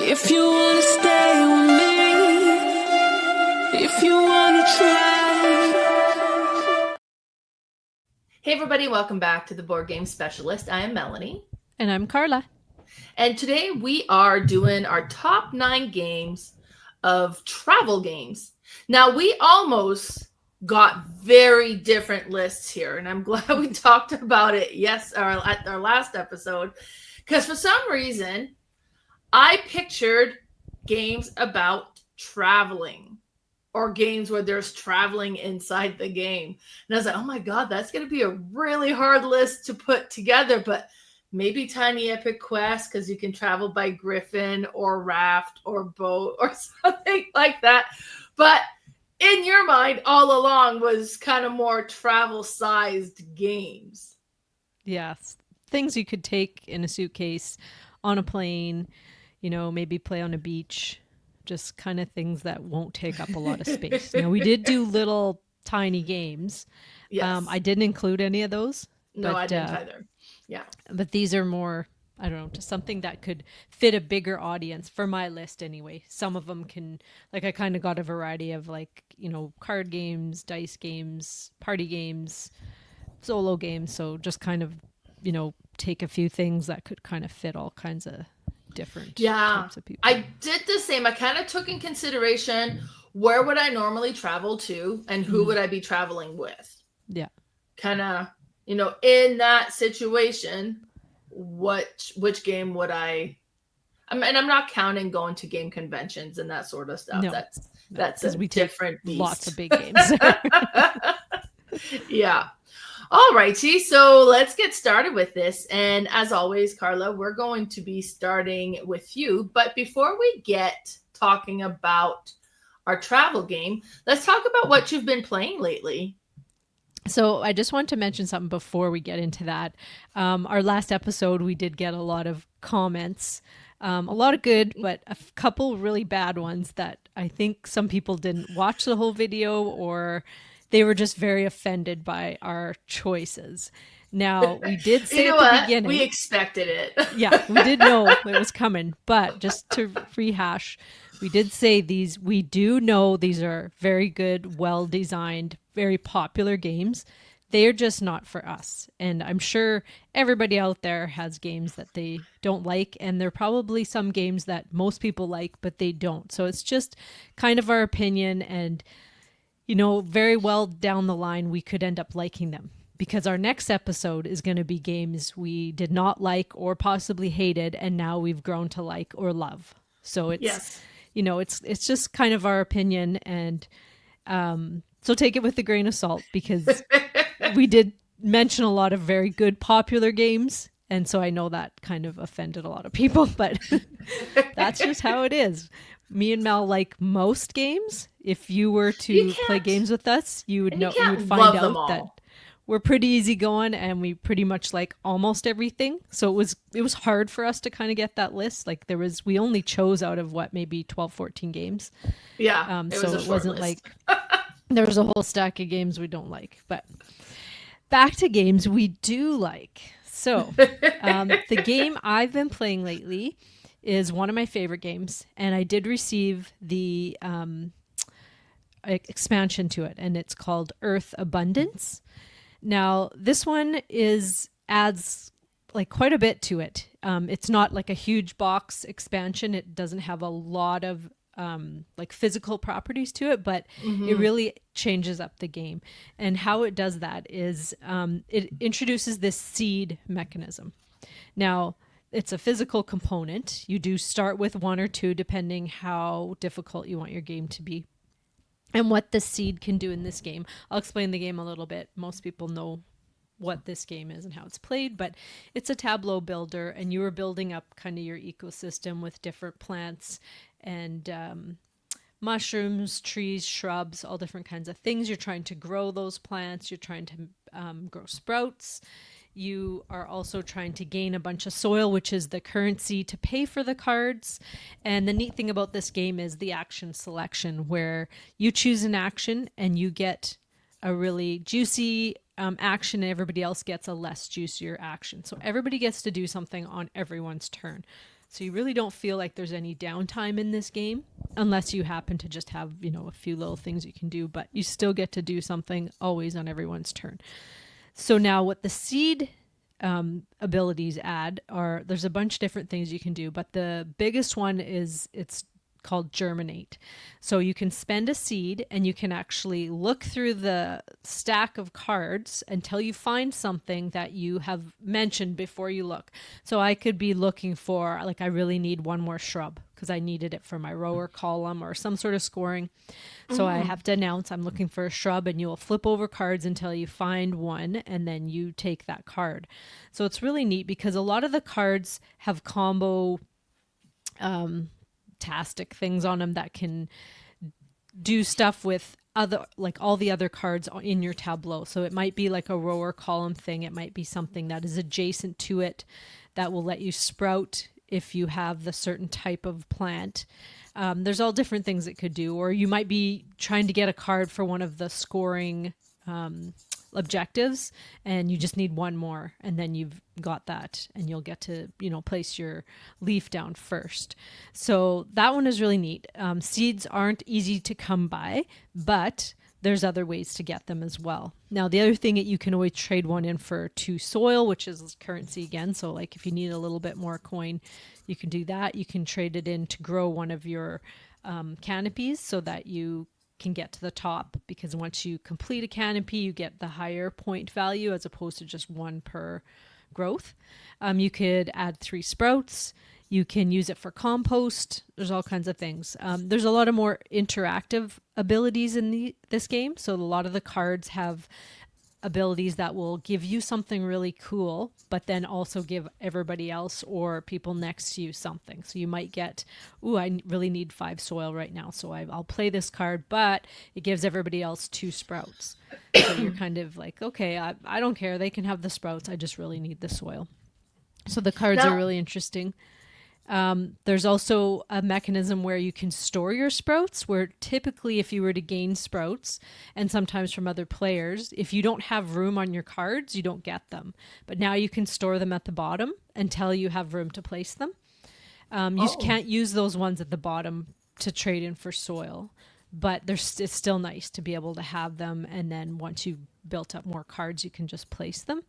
If you wanna stay with me, if you wanna try. Hey everybody, welcome back to the Board Game Specialist. I am Melanie. And I'm Carla. And today we are doing our top 9 games of travel games. Now we almost got very different lists here, and I'm glad we talked about it at our last episode, because for some reason I pictured games about traveling or games where there's traveling inside the game. And I was like, oh my God, that's going to be a really hard list to put together. But maybe Tiny Epic Quest, because you can travel by griffin or raft or boat or something like that. But in your mind, all along was kind of more travel-sized games. Yes. Things you could take in a suitcase, on a plane, maybe play on a beach. Just kind of things that won't take up a lot of space. Now, we did do little tiny games. Yes. I didn't include any of those. No, I didn't either. Yeah. But these are more, I don't know, just something that could fit a bigger audience for my list anyway. Some of them can, I kind of got a variety of card games, dice games, party games, solo games. So just kind of, take a few things that could kind of fit all kinds of different types of people. I did the same. I kind of took in consideration where would I normally travel to and who would I be traveling with. Yeah. Kind of, in that situation, which game would and I'm not counting going to game conventions and that sort of stuff. No, that's a different beast. Lots of big games. Yeah. All righty, so let's get started with this. And as always, Carla, we're going to be starting with you. But before we get talking about our travel game, let's talk about what you've been playing lately. So I just want to mention something before we get into that. Our last episode, we did get a lot of comments, a lot of good, but a couple really bad ones that I think some people didn't watch the whole video, or they were just very offended by our choices. Now, we did say at the beginning, we expected it. Yeah, we did know it was coming, but just to rehash, we did say we do know these are very good, well-designed, very popular games. They're just not for us. And I'm sure everybody out there has games that they don't like, and there are probably some games that most people like, but they don't. So it's just kind of our opinion, and very well down the line, we could end up liking them, because our next episode is going to be games we did not like or possibly hated, and now we've grown to like or love. So it's, it's just kind of our opinion, and so take it with a grain of salt, because we did mention a lot of very good popular games, and so I know that kind of offended a lot of people, but that's just how it is. Me and Mel like most games. If you were to play games with us, you would find out that we're pretty easygoing, and we pretty much like almost everything. So it was hard for us to kind of get that list. We only chose out of maybe 12, 14 games. Yeah. So it wasn't like there was a whole stack of games we don't like. But back to games we do like. So the game I've been playing lately is one of my favorite games, and I did receive the expansion to it, and it's called Earth Abundance. Now, this one adds quite a bit to it. It's not like a huge box expansion. It doesn't have a lot of physical properties to it, but it really changes up the game. And how it does that is it introduces this seed mechanism. Now, it's a physical component. You do start with 1 or 2, depending how difficult you want your game to be. And what the seed can do in this game. I'll explain the game a little bit. Most people know what this game is and how it's played, but it's a tableau builder, and you are building up kind of your ecosystem with different plants and mushrooms, trees, shrubs, all different kinds of things. You're trying to grow those plants. You're trying to grow sprouts. You are also trying to gain a bunch of soil, which is the currency to pay for the cards. And the neat thing about this game is the action selection, where you choose an action and you get a really juicy action, and everybody else gets a less juicier action. So everybody gets to do something on everyone's turn. So you really don't feel like there's any downtime in this game unless you happen to just have, a few little things you can do, but you still get to do something always on everyone's turn. So now what the seed abilities add are, there's a bunch of different things you can do, but the biggest one is it's called germinate. So you can spend a seed and you can actually look through the stack of cards until you find something that you have mentioned before you look. So I could be looking for, like, I really need one more shrub because I needed it for my rower column or some sort of scoring. So I have to announce I'm looking for a shrub, and you will flip over cards until you find one, and then you take that card. So it's really neat because a lot of the cards have combo tastic things on them that can do stuff with other, like all the other cards in your tableau. So it might be like a rower column thing. It might be something that is adjacent to it that will let you sprout if you have the certain type of plant. There's all different things it could do. Or you might be trying to get a card for one of the scoring objectives, and you just need one more, and then you've got that, and you'll get to place your leaf down first. So that one is really neat. Seeds aren't easy to come by, but there's other ways to get them as well. Now, the other thing that you can always trade one in for 2 soil, which is currency again. So like if you need a little bit more coin, you can do that. You can trade it in to grow one of your canopies so that you can get to the top, because once you complete a canopy, you get the higher point value as opposed to just 1 per growth. You could add 3 sprouts. You can use it for compost. There's all kinds of things. There's a lot of more interactive abilities in this game. So a lot of the cards have abilities that will give you something really cool, but then also give everybody else or people next to you something. So you might get, I really need 5 soil right now, so I'll play this card, but it gives everybody else 2 sprouts. So you're kind of like, okay, I don't care. They can have the sprouts. I just really need the soil. So the cards are really interesting. There's also a mechanism where you can store your sprouts, where typically if you were to gain sprouts, and sometimes from other players, if you don't have room on your cards, you don't get them. But now you can store them at the bottom until you have room to place them. You can't use those ones at the bottom to trade in for soil, but it's still nice to be able to have them. And then once you've built up more cards, you can just place them.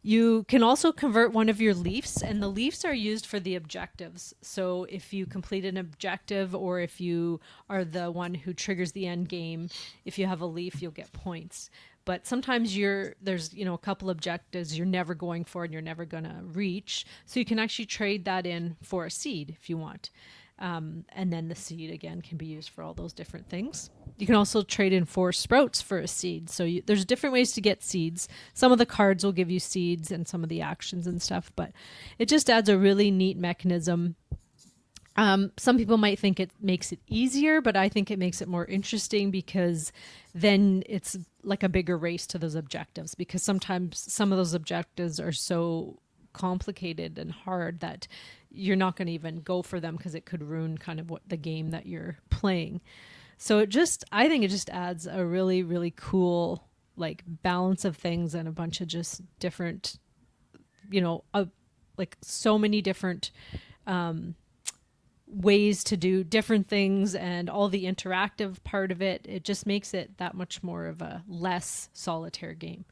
You can also convert one of your leaves, and the leaves are used for the objectives. So if you complete an objective, or if you are the one who triggers the end game, if you have a leaf, you'll get points. But sometimes there's a couple objectives you're never going for and you're never going to reach. So you can actually trade that in for a seed if you want. And then the seed, again, can be used for all those different things. You can also trade in 4 sprouts for a seed. So there's different ways to get seeds. Some of the cards will give you seeds and some of the actions and stuff, but it just adds a really neat mechanism. Some people might think it makes it easier, but I think it makes it more interesting, because then it's like a bigger race to those objectives, because sometimes some of those objectives are so complicated and hard that you're not going to even go for them because it could ruin kind of what the game that you're playing. So I think it just adds a really, really cool like balance of things, and a bunch of just different, like so many different ways to do different things, and all the interactive part of it. It just makes it that much more of a less solitaire game.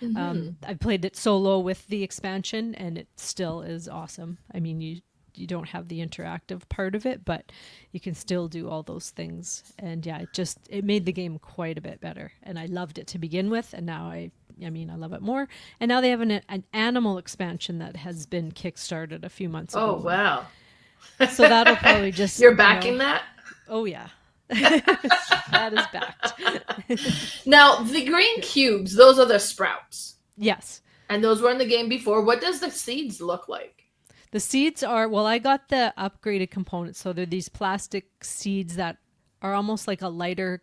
I played it solo with the expansion, and it still is awesome. I mean, you don't have the interactive part of it, but you can still do all those things. And yeah, it made the game quite a bit better. And I loved it to begin with, and now I love it more. And now they have an animal expansion that has been kickstarted a few months ago. Oh, wow. So that'll probably just... You're backing that? Oh, yeah. That is backed. Now, the green cubes, those are the sprouts. Yes. And those were in the game before. What does the seeds look like? The seeds are, I got the upgraded components. So they're these plastic seeds that are almost like a lighter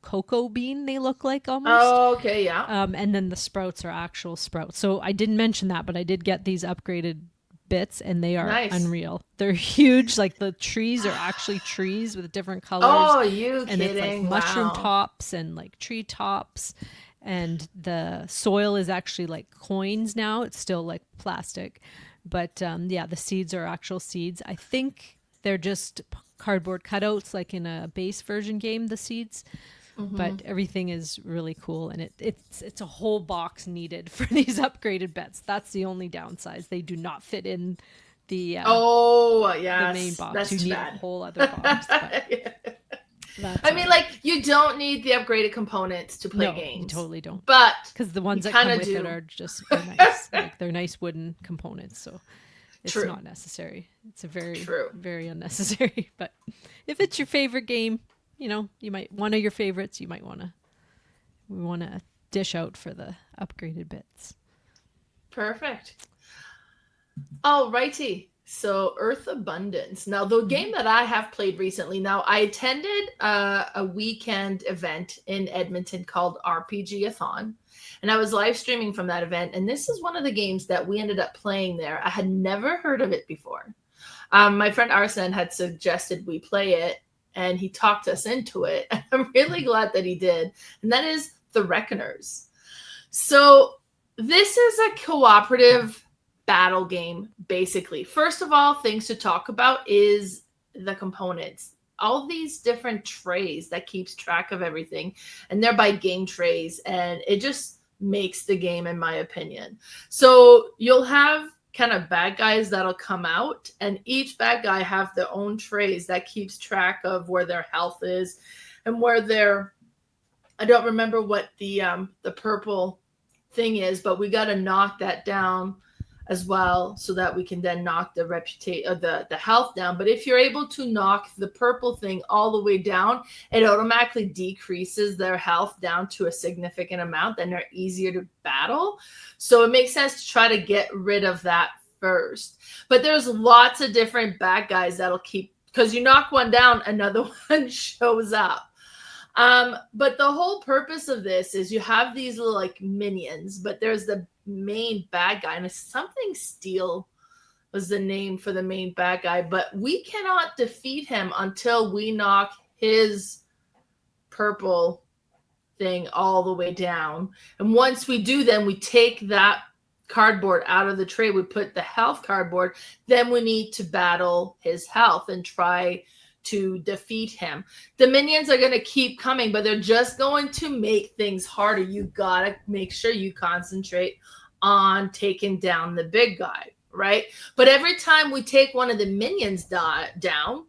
cocoa bean, they look like almost. Oh, okay, yeah. And then the sprouts are actual sprouts. So I didn't mention that, but I did get these upgraded bits, and they are unreal. They're huge. Like the trees are actually trees with different colors. Oh, you and kidding? It's like mushroom tops and like tree tops. And the soil is actually like coins now. It's still like plastic. But yeah, the seeds are actual seeds. I think they're just cardboard cutouts, like in a base version game, the seeds. But everything is really cool, and it's a whole box needed for these upgraded bets. That's the only downside. They do not fit in the yes, main box. that's You too need bad. a whole other box. But that's I mean, like, you don't need the upgraded components to play no, games. you totally don't. But Because the ones you that come kinda with do. it are just they're nice. Like they're nice wooden components, so it's True. not necessary. It's a very True. very unnecessary. But if it's your favorite game, you might one of your favorites, you might wanna dish out for the upgraded bits. Perfect. Alrighty. So Earth Abundance. Now, the game that I have played recently, now I attended a weekend event in Edmonton called RPG-a-thon, and I was live streaming from that event. And this is one of the games that we ended up playing there. I had never heard of it before. My friend Arsen had suggested we play it, and he talked us into it. And I'm really glad that he did. And that is The Reckoners. So this is a cooperative battle game, basically. First of all, things to talk about is the components. All these different trays that keeps track of everything, and they're by game trays, and it just makes the game, in my opinion. So you'll have kind of bad guys that'll come out, and each bad guy have their own trays that keeps track of where their health is and where their, I don't remember what the purple thing is, but we got to knock that down as well, so that we can then knock the the health down. But if you're able to knock the purple thing all the way down, it automatically decreases their health down to a significant amount, then they're easier to battle. So it makes sense to try to get rid of that first. But there's lots of different bad guys that'll keep, because you knock one down, another one shows up. But the whole purpose of this is you have these little like minions, but there's the main bad guy, and it's something Steel was the name for the main bad guy, but we cannot defeat him until we knock his purple thing all the way down. And once we do, then we take that cardboard out of the tray, we put the health cardboard, then we need to battle his health and try to defeat him. The minions are going to keep coming, but they're just going to make things harder. You got to make sure you concentrate on taking down the big guy, right? But every time we take one of the minions down,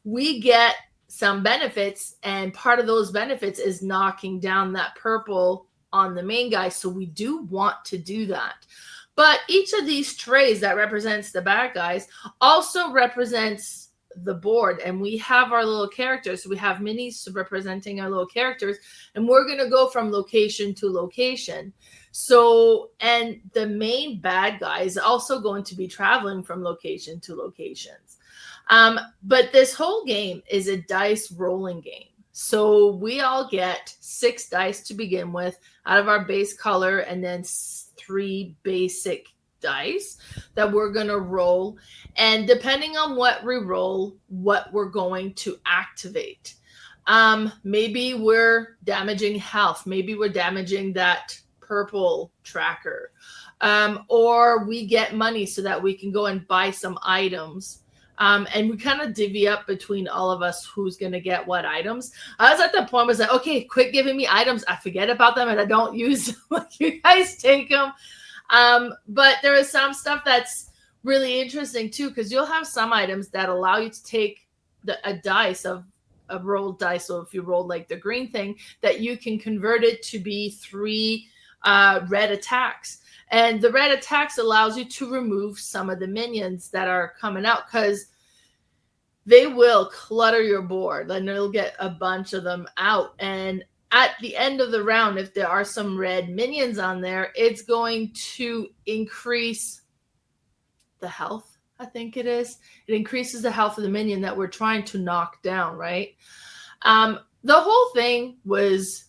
we get some benefits, and part of those benefits is knocking down that purple on the main guy. So we do want to do that. But each of these trays that represents the bad guys also represents the board, and we have our little characters. So we have minis representing our little characters, and we're going to go from location to location. So, and the main bad guy is also going to be traveling from location to locations. But this whole game is a dice rolling game. So we all get 6 dice to begin with out of our base color, and then 3 basic dice that we're going to roll, and depending on what we roll, what we're going to activate. Maybe we're damaging health, maybe we're damaging that purple tracker, or we get money so that we can go and buy some items. And we kind of divvy up between all of us who's going to get what items. I was at the point where I was like, okay, quit giving me items. I forget about them and I don't use them. Like, you guys take them. But there is some stuff that's really interesting too, because you'll have some items that allow you to take a dice of a rolled dice. So if you roll like the green thing, that you can convert it to be 3 red attacks. And the red attacks allows you to remove some of the minions that are coming out, because they will clutter your board, and you'll get a bunch of them out. And at the end of the round, if there are some red minions on there, it's going to increase the health, I think it is. It increases the health of the minion that we're trying to knock down, right? The whole thing was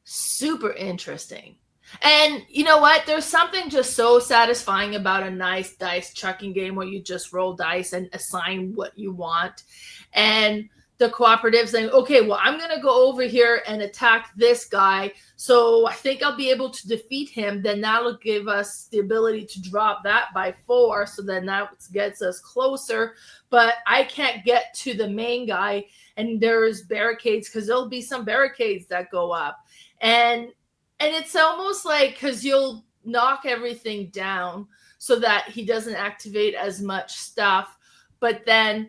super interesting. And you know what? There's something just so satisfying about a nice dice chucking game where you just roll dice and assign what you want. And the cooperative saying, okay, well, I'm going to go over here and attack this guy. So I think I'll be able to defeat him. Then that'll give us the ability to drop that by 4. So then that gets us closer. But I can't get to the main guy. And there's barricades because there'll be some barricades that go up. And it's almost like because you'll knock everything down so that he doesn't activate as much stuff. But then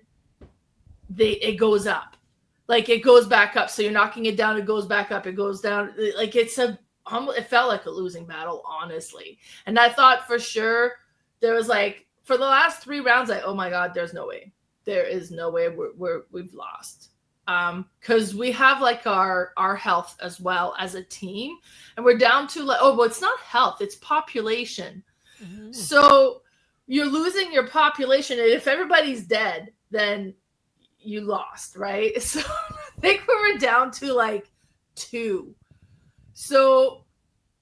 it goes up, like it goes back up. So you're knocking it down, it goes back up, it goes down. Like it felt like a losing battle, honestly. And I thought for sure there was like for the last 3 rounds, oh my god, there's no way. There is no way we've lost. Because we have like our health as well as a team, and we're down to like it's not health, it's population. Mm-hmm. So you're losing your population, and if everybody's dead, then you lost, right? So I think we were down to like 2. So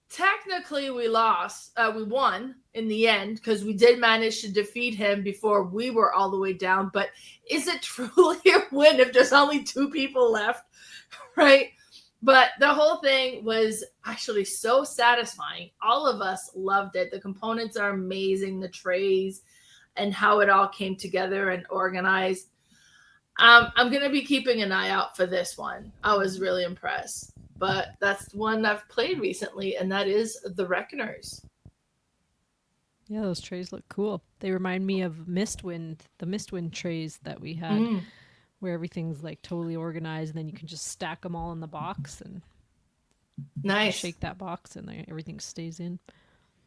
technically we lost. We won in the end because we did manage to defeat him before we were all the way down. But is it truly a win if there's only 2 people left, right? But the whole thing was actually so satisfying. All of us loved it. The components are amazing, the trays and how it all came together and organized. I'm going to be keeping an eye out for this one. I was really impressed. But that's one I've played recently, and that is The Reckoners. Yeah, those trays look cool. They remind me of the Mistwind trays that we had, where everything's like totally organized, and then you can just stack them all in the box and nice shake that box, and everything stays in.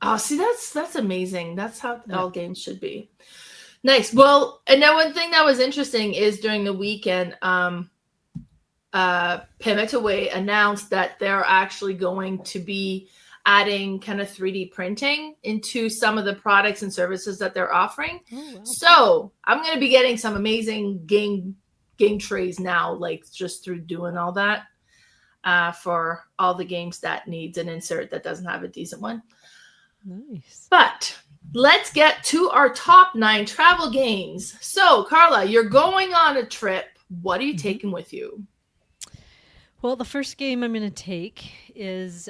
Oh, see, that's amazing. That's how all games should be. Nice. Well, and then one thing that was interesting is during the weekend, Pimitaway announced that they're actually going to be adding kind of 3D printing into some of the products and services that they're offering. Oh, wow. So I'm going to be getting some amazing game trays now, like just through doing all that for all the games that needs an insert that doesn't have a decent one. Nice. But let's get to our top 9 travel games. So, Carla, you're going on a trip. What are you taking with you? Well, the first game I'm going to take is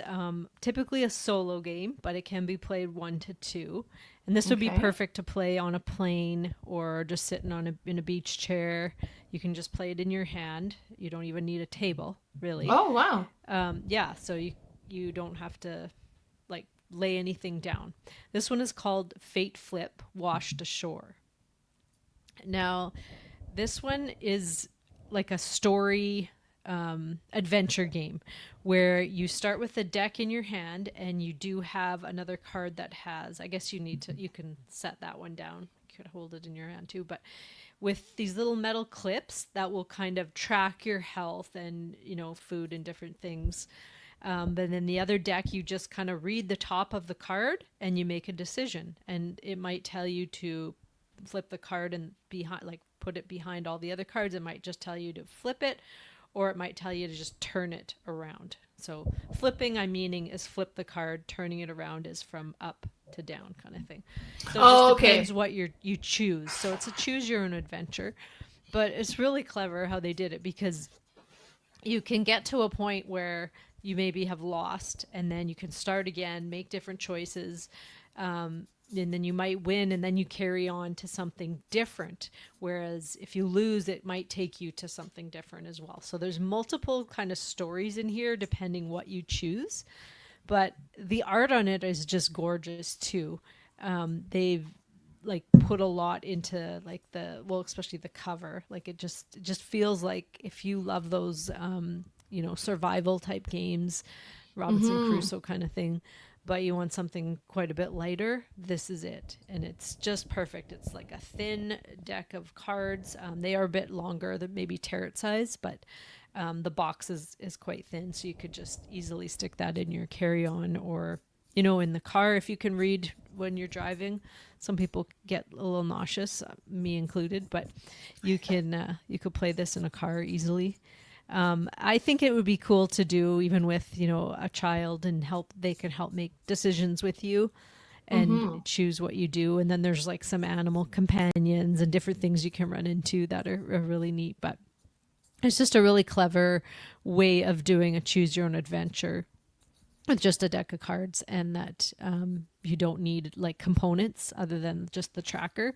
typically a solo game, but it can be played 1 to 2. And this would be perfect to play on a plane or just sitting in a beach chair. You can just play it in your hand. You don't even need a table, really. Oh, wow. Yeah, so you don't have to like lay anything down. This one is called Fateflip Washed Ashore. Now, this one is like a story adventure game where you start with a deck in your hand, and you do have another card that has, I guess you can set that one down. You could hold it in your hand too, but with these little metal clips that will kind of track your health and, food and different things. But then the other deck, you just kind of read the top of the card and you make a decision, and it might tell you to flip the card and put it behind all the other cards. It might just tell you to flip it, or it might tell you to just turn it around. So flipping, is flip the card. Turning it around is from up to down kind of thing. So it just depends what you choose. So it's a choose your own adventure. But it's really clever how they did it, because you can get to a point where you maybe have lost, and then you can start again, make different choices. And then you might win, and then you carry on to something different. Whereas if you lose, it might take you to something different as well. So there's multiple kind of stories in here, depending what you choose. But the art on it is just gorgeous too. They've put a lot into especially the cover. Like it just feels like if you love those, survival type games, Robinson Crusoe kind of thing, but you want something quite a bit lighter, this is it. And it's just perfect. It's like a thin deck of cards. They are a bit longer than maybe tarot size, but the box is quite thin, so you could just easily stick that in your carry-on or, in the car if you can read when you're driving. Some people get a little nauseous, me included, but you could play this in a car easily. I think it would be cool to do even with, a child, and they can help make decisions with you and choose what you do. And then there's like some animal companions and different things you can run into that are really neat. But It's just a really clever way of doing a choose your own adventure with just a deck of cards, and that you don't need like components other than just the tracker,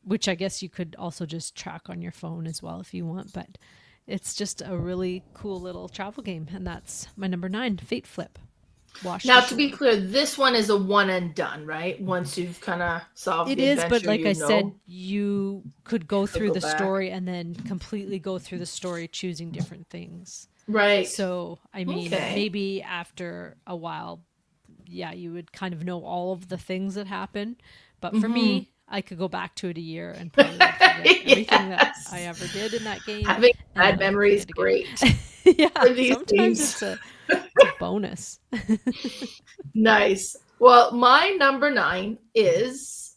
which I guess you could also just track on your phone as well if you want. But it's just a really cool little travel game, and that's my number 9, Fateflip. Wash Now, to ashore. be clear, this one is a one and done, right? Once you've kind of solved It the is, but adventure, like I said, know. you could go through Go the back. story and then completely go through the story choosing different things. Right. So, I mean, Okay. maybe after a while, yeah, you would kind of know all of the things that happen. But for me, I could go back to it a year and probably would forget everything that Yes. I ever did in that game, Having and bad then I could memory play is it again. great Yeah, for these sometimes games. it's a bonus. Nice. Well, my number 9 is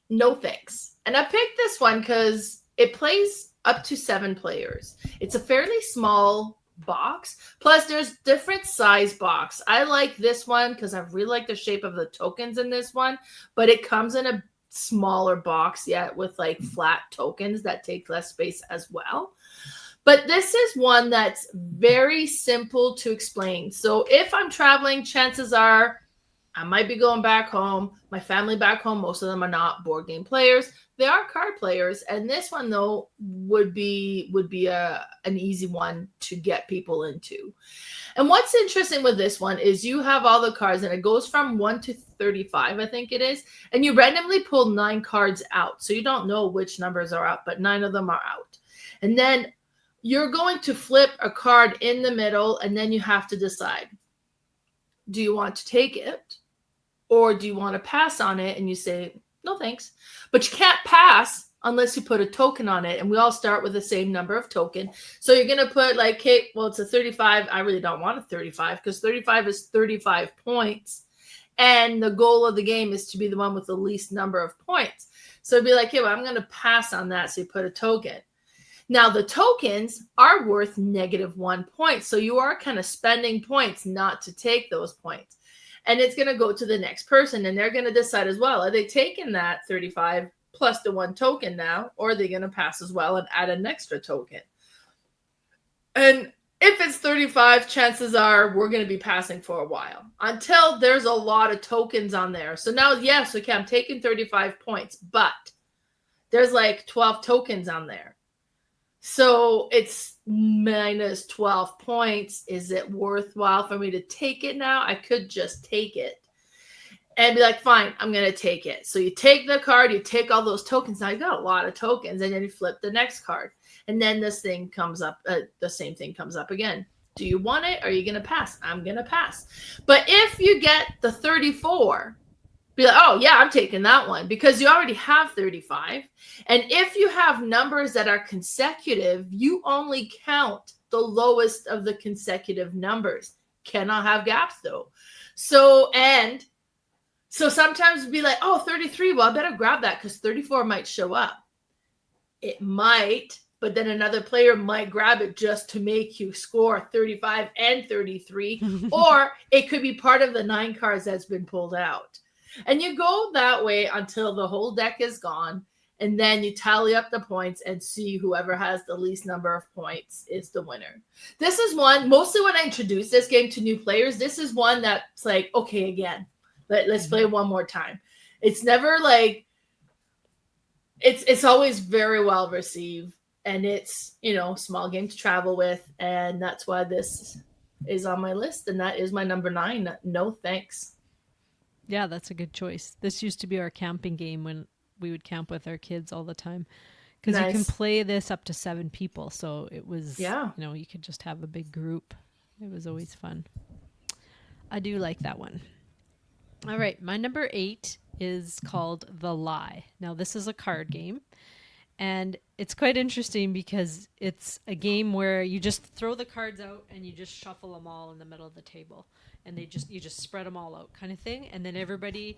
No Thanks. And I picked this one because it plays up to 7 players. It's a fairly small box. Plus, there's different size box. I like this one because I really like the shape of the tokens in this one, but it comes in a smaller box yet with like flat tokens that take less space as well. But this is one that's very simple to explain. So if I'm traveling, chances are I might be going back home. My family back home, most of them are not board game players. They are card players, and this one though would be an easy one to get people into. And what's interesting with this one is you have all the cards, and it goes from 1 to 35, I think it is, and you randomly pull 9 cards out, so you don't know which numbers are out, but 9 of them are out. And then you're going to flip a card in the middle, and then you have to decide: do you want to take it? Or do you want to pass on it? And you say, no, thanks. But you can't pass unless you put a token on it. And we all start with the same number of token. So you're going to put like, hey, well, it's a 35. I really don't want a 35 because 35 is 35 points. And the goal of the game is to be the one with the least number of points. So it'd be like, hey, well, I'm going to pass on that. So you put a token. Now, the tokens are worth -1 point. So you are kind of spending points not to take those points. And it's going to go to the next person, and they're going to decide as well. Are they taking that 35 plus the 1 token now, or are they going to pass as well and add an extra token? And if it's 35, chances are we're going to be passing for a while until there's a lot of tokens on there. So now, yes, okay, I'm taking 35 points, but there's like 12 tokens on there. So it's -12 points. Is it worthwhile for me to take it now? I could just take it and be like, fine, I'm going to take it. So you take the card, you take all those tokens. Now you got a lot of tokens, and then you flip the next card. And then this thing comes up, the same thing comes up again. Do you want it? Or are you going to pass? I'm going to pass. But if you get the 34, be like, oh, yeah, I'm taking that one because you already have 35. And if you have numbers that are consecutive, you only count the lowest of the consecutive numbers. Cannot have gaps, though. So sometimes be like, oh, 33, well, I better grab that because 34 might show up. It might, but then another player might grab it just to make you score 35 and 33, or it could be part of the 9 cards that's been pulled out. And you go that way until the whole deck is gone, and then you tally up the points and see whoever has the least number of points is the winner. This is one, mostly when I introduce this game to new players, this is one that's like, okay, again, let's play one more time. It's never like, it's always very well received, and it's, small game to travel with, and that's why this is on my list, and that is my number 9, No Thanks. Yeah, that's a good choice. This used to be our camping game when we would camp with our kids all the time. Because you can Nice. play this up to 7 people. So it was, Yeah. you could just have a big group. It was always fun. I do like that one. All right, my number 8 is called The Lie. Now, this is a card game. And it's quite interesting because it's a game where you just throw the cards out and you just shuffle them all in the middle of the table, and you just spread them all out, kind of thing. And then everybody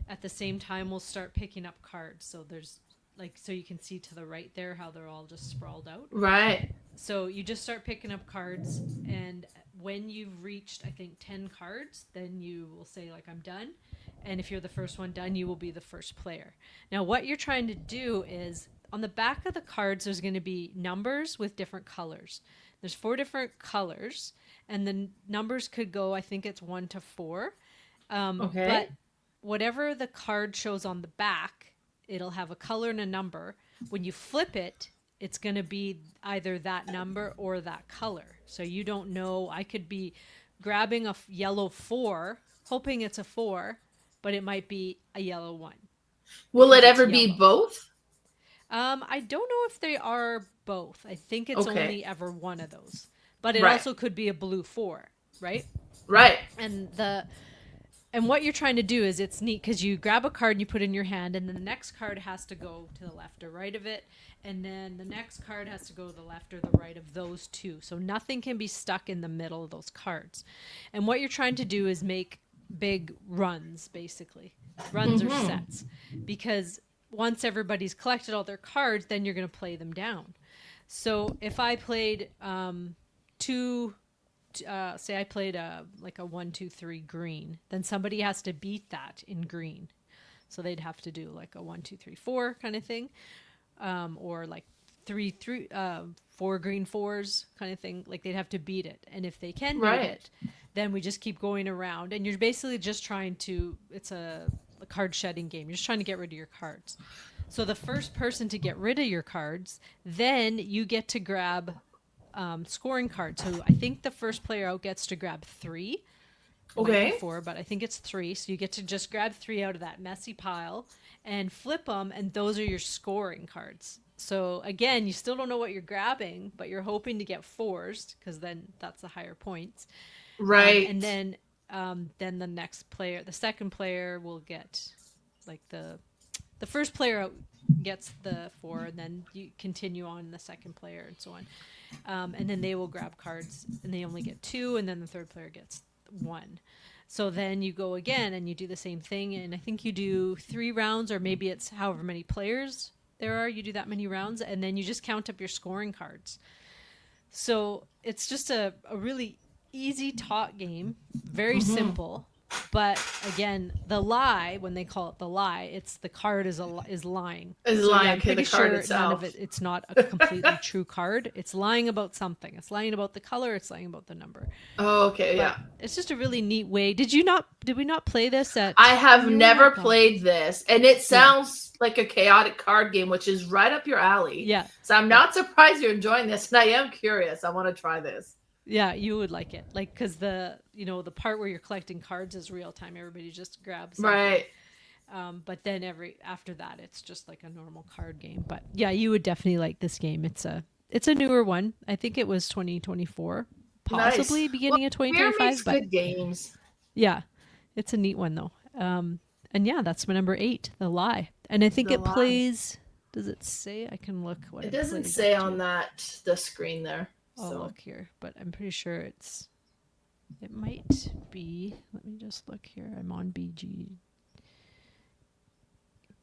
at the same time will start picking up cards. So there's so you can see to the right there how they're all just sprawled out. Right. So you just start picking up cards, and when you've reached, I think, 10 cards, then you will say, like, I'm done. And if you're the first one done, you will be the first player. Now, what you're trying to do is, on the back of the cards, there's going to be numbers with different colors. There's 4 different colors, and the numbers could go, I think it's 1 to 4. Okay. But whatever the card shows on the back, it'll have a color and a number. When you flip it, it's going to be either that number or that color. So you don't know. I could be grabbing a yellow 4, hoping it's a 4, but it might be a yellow 1. Will it because ever it's be yellow. both? I don't know if they are both. I think it's Okay. only ever one of those. But it Right. also could be a blue 4, right? Right. And what you're trying to do is, it's neat because you grab a card and you put it in your hand, and then the next card has to go to the left or right of it, and then the next card has to go to the left or the right of those two. So nothing can be stuck in the middle of those cards. And what you're trying to do is make big runs, basically. Runs or sets. Because once everybody's collected all their cards, then you're going to play them down. So if I played say I played like a 1, 2, 3 green, then somebody has to beat that in green. So they'd have to do like a 1, 2, 3, 4 kind of thing, or like 4 green 4s kind of thing. Like they'd have to beat it, and if they can beat it, then we just keep going around, and you're basically just trying to. It's a card shedding game. You're just trying to get rid of your cards. So the first person to get rid of your cards, then you get to grab scoring cards. So I think the first player out gets to grab 3. Might be 4, but I think it's 3. So you get to just grab 3 out of that messy pile and flip them, and those are your scoring cards. So again, you still don't know what you're grabbing, but you're hoping to get 4s because then that's the higher points. Right. And then the next player, the second player, will get like the first player out gets the 4, and then you continue on the second player and so on. And then they will grab cards, and they only get 2, and then the third player gets 1. So then you go again and you do the same thing, and I think you do 3 rounds, or maybe it's however many players there are, you do that many rounds, and then you just count up your scoring cards. So it's just a really easy talk game, very simple. But again, the lie, when they call it the lie, it's the card is lying. Is so lying I'm to pretty the card sure itself. none of it. It's not a completely true card. It's lying about something. It's lying about the color. It's lying about the number. Oh, okay, But it's just a really neat way. Did we not play this at? I have you never had gone. played this, and it sounds like a chaotic card game, which is right up your alley. Yeah. So I'm not surprised you're enjoying this, and I am curious. I want to try this. Yeah, you would like it. Like, because the part where you're collecting cards is real time. Everybody just grabs something. Right. But then after that, it's just like a normal card game. But yeah, you would definitely like this game. It's a newer one. I think it was 2024, possibly beginning of 2025. Makes But good games. yeah, it's a neat one though. And yeah, that's my number 8, The Lie. And I think The it Lie. plays. Does it say? I can look what It it doesn't plays say up on to. the screen there. I'll So look here, but I'm pretty sure it might be. Let me just look here. I'm on BG.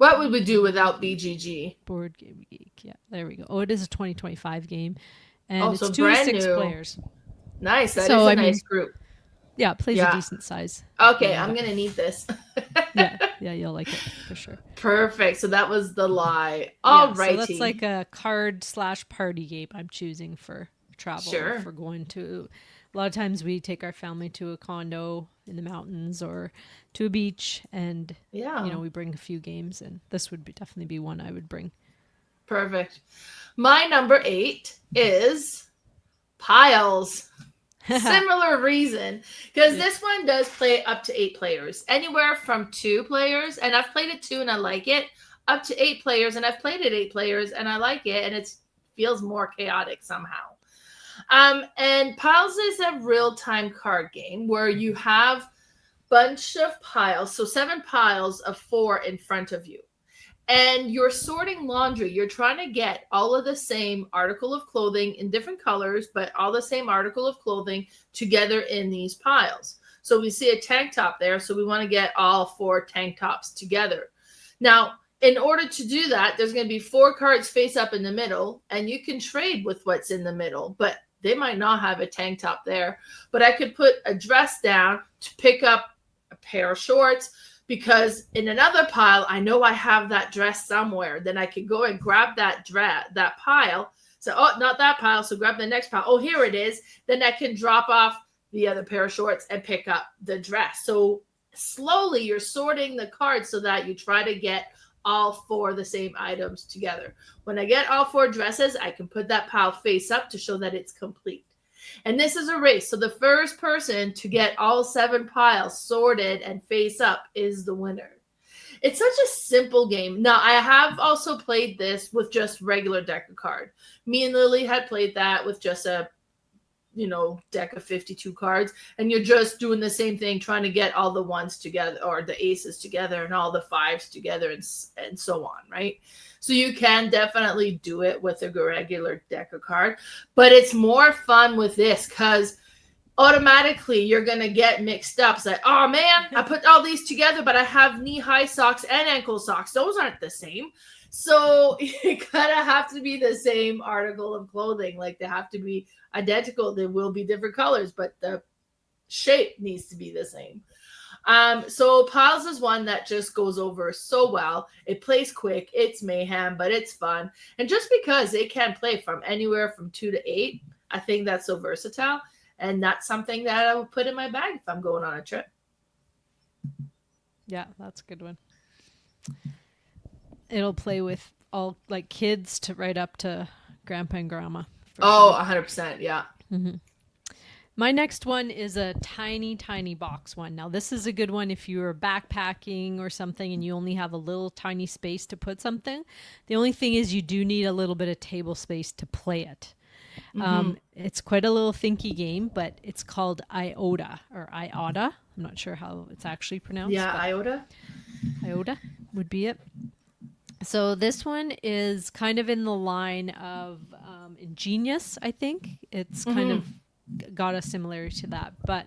what would we do without BGG? Board Game Geek. Yeah, there we go. Oh, it is a 2025 game, and so it's 2 to brand 6 new. players. Nice. That is So, a I mean, nice group. Yeah, it plays Yeah. a decent size. Okay, Yeah, I'm gonna need this. yeah, you'll like it for sure. Perfect. So that was The Lie. Yeah, All righty. so that's like a card/party game I'm choosing for travel. Sure. For going to. A lot of times we take our family to a condo in the mountains or to a beach, and we bring a few games, and this would definitely be one I would bring. Perfect. My number 8 is Piles. Similar reason, because this one does play up to 8 players, anywhere from 2 players, and I've played it 2 and I like it, up to 8 players, and I've played it 8 players and I like it, and it feels more chaotic somehow. And Piles is a real-time card game where you have a bunch of piles, so 7 piles of 4 in front of you. And you're sorting laundry. You're trying to get all of the same article of clothing in different colors, but all the same article of clothing together in these piles. So we see a tank top there, so we want to get all 4 tank tops together. Now, in order to do that, there's going to be 4 cards face up in the middle, and you can trade with what's in the middle, but they might not have a tank top there. But I could put a dress down to pick up a pair of shorts, because in another pile, I know I have that dress somewhere. Then I can go and grab that pile. So, oh, not that pile. So grab the next pile. Oh, here it is. Then I can drop off the other pair of shorts and pick up the dress. So slowly you're sorting the cards so that you try to get all 4 of the same items together. When I get all 4 dresses, I can put that pile face up to show that it's complete. And this is a race. So the first person to get all 7 piles sorted and face up is the winner. It's such a simple game. Now, I have also played this with just regular deck of card. Me and Lily had played that with just a deck of 52 cards, and you're just doing the same thing, trying to get all the ones together or the aces together and all the 5s together and so on, right? So you can definitely do it with a regular deck of card, but it's more fun with this because automatically you're going to get mixed up. It's like, oh man, I put all these together, but I have knee-high socks and ankle socks. Those aren't the same. So you kind of have to be the same article of clothing. Like they have to be identical. There will be different colors, but the shape needs to be the same. So Piles is one that just goes over so well. It plays quick. It's mayhem, but it's fun. And just because it can play from anywhere from 2 to 8, I think that's so versatile. And that's something that I would put in my bag if I'm going on a trip. Yeah, that's a good one. It'll play with all like kids to right up to grandpa and grandma. Oh, sure. 100%. Yeah. Mm-hmm. My next one is a tiny, tiny box one. Now, this is a good one if you're backpacking or something and you only have a little tiny space to put something. The only thing is you do need a little bit of table space to play it. Mm-hmm. It's quite a little thinky game, but it's called Iota or Iota. I'm not sure how it's actually pronounced. Yeah, Iota. Iota would be it. So this one is kind of in the line of Ingenious, I think. It's kind of got a similarity to that. But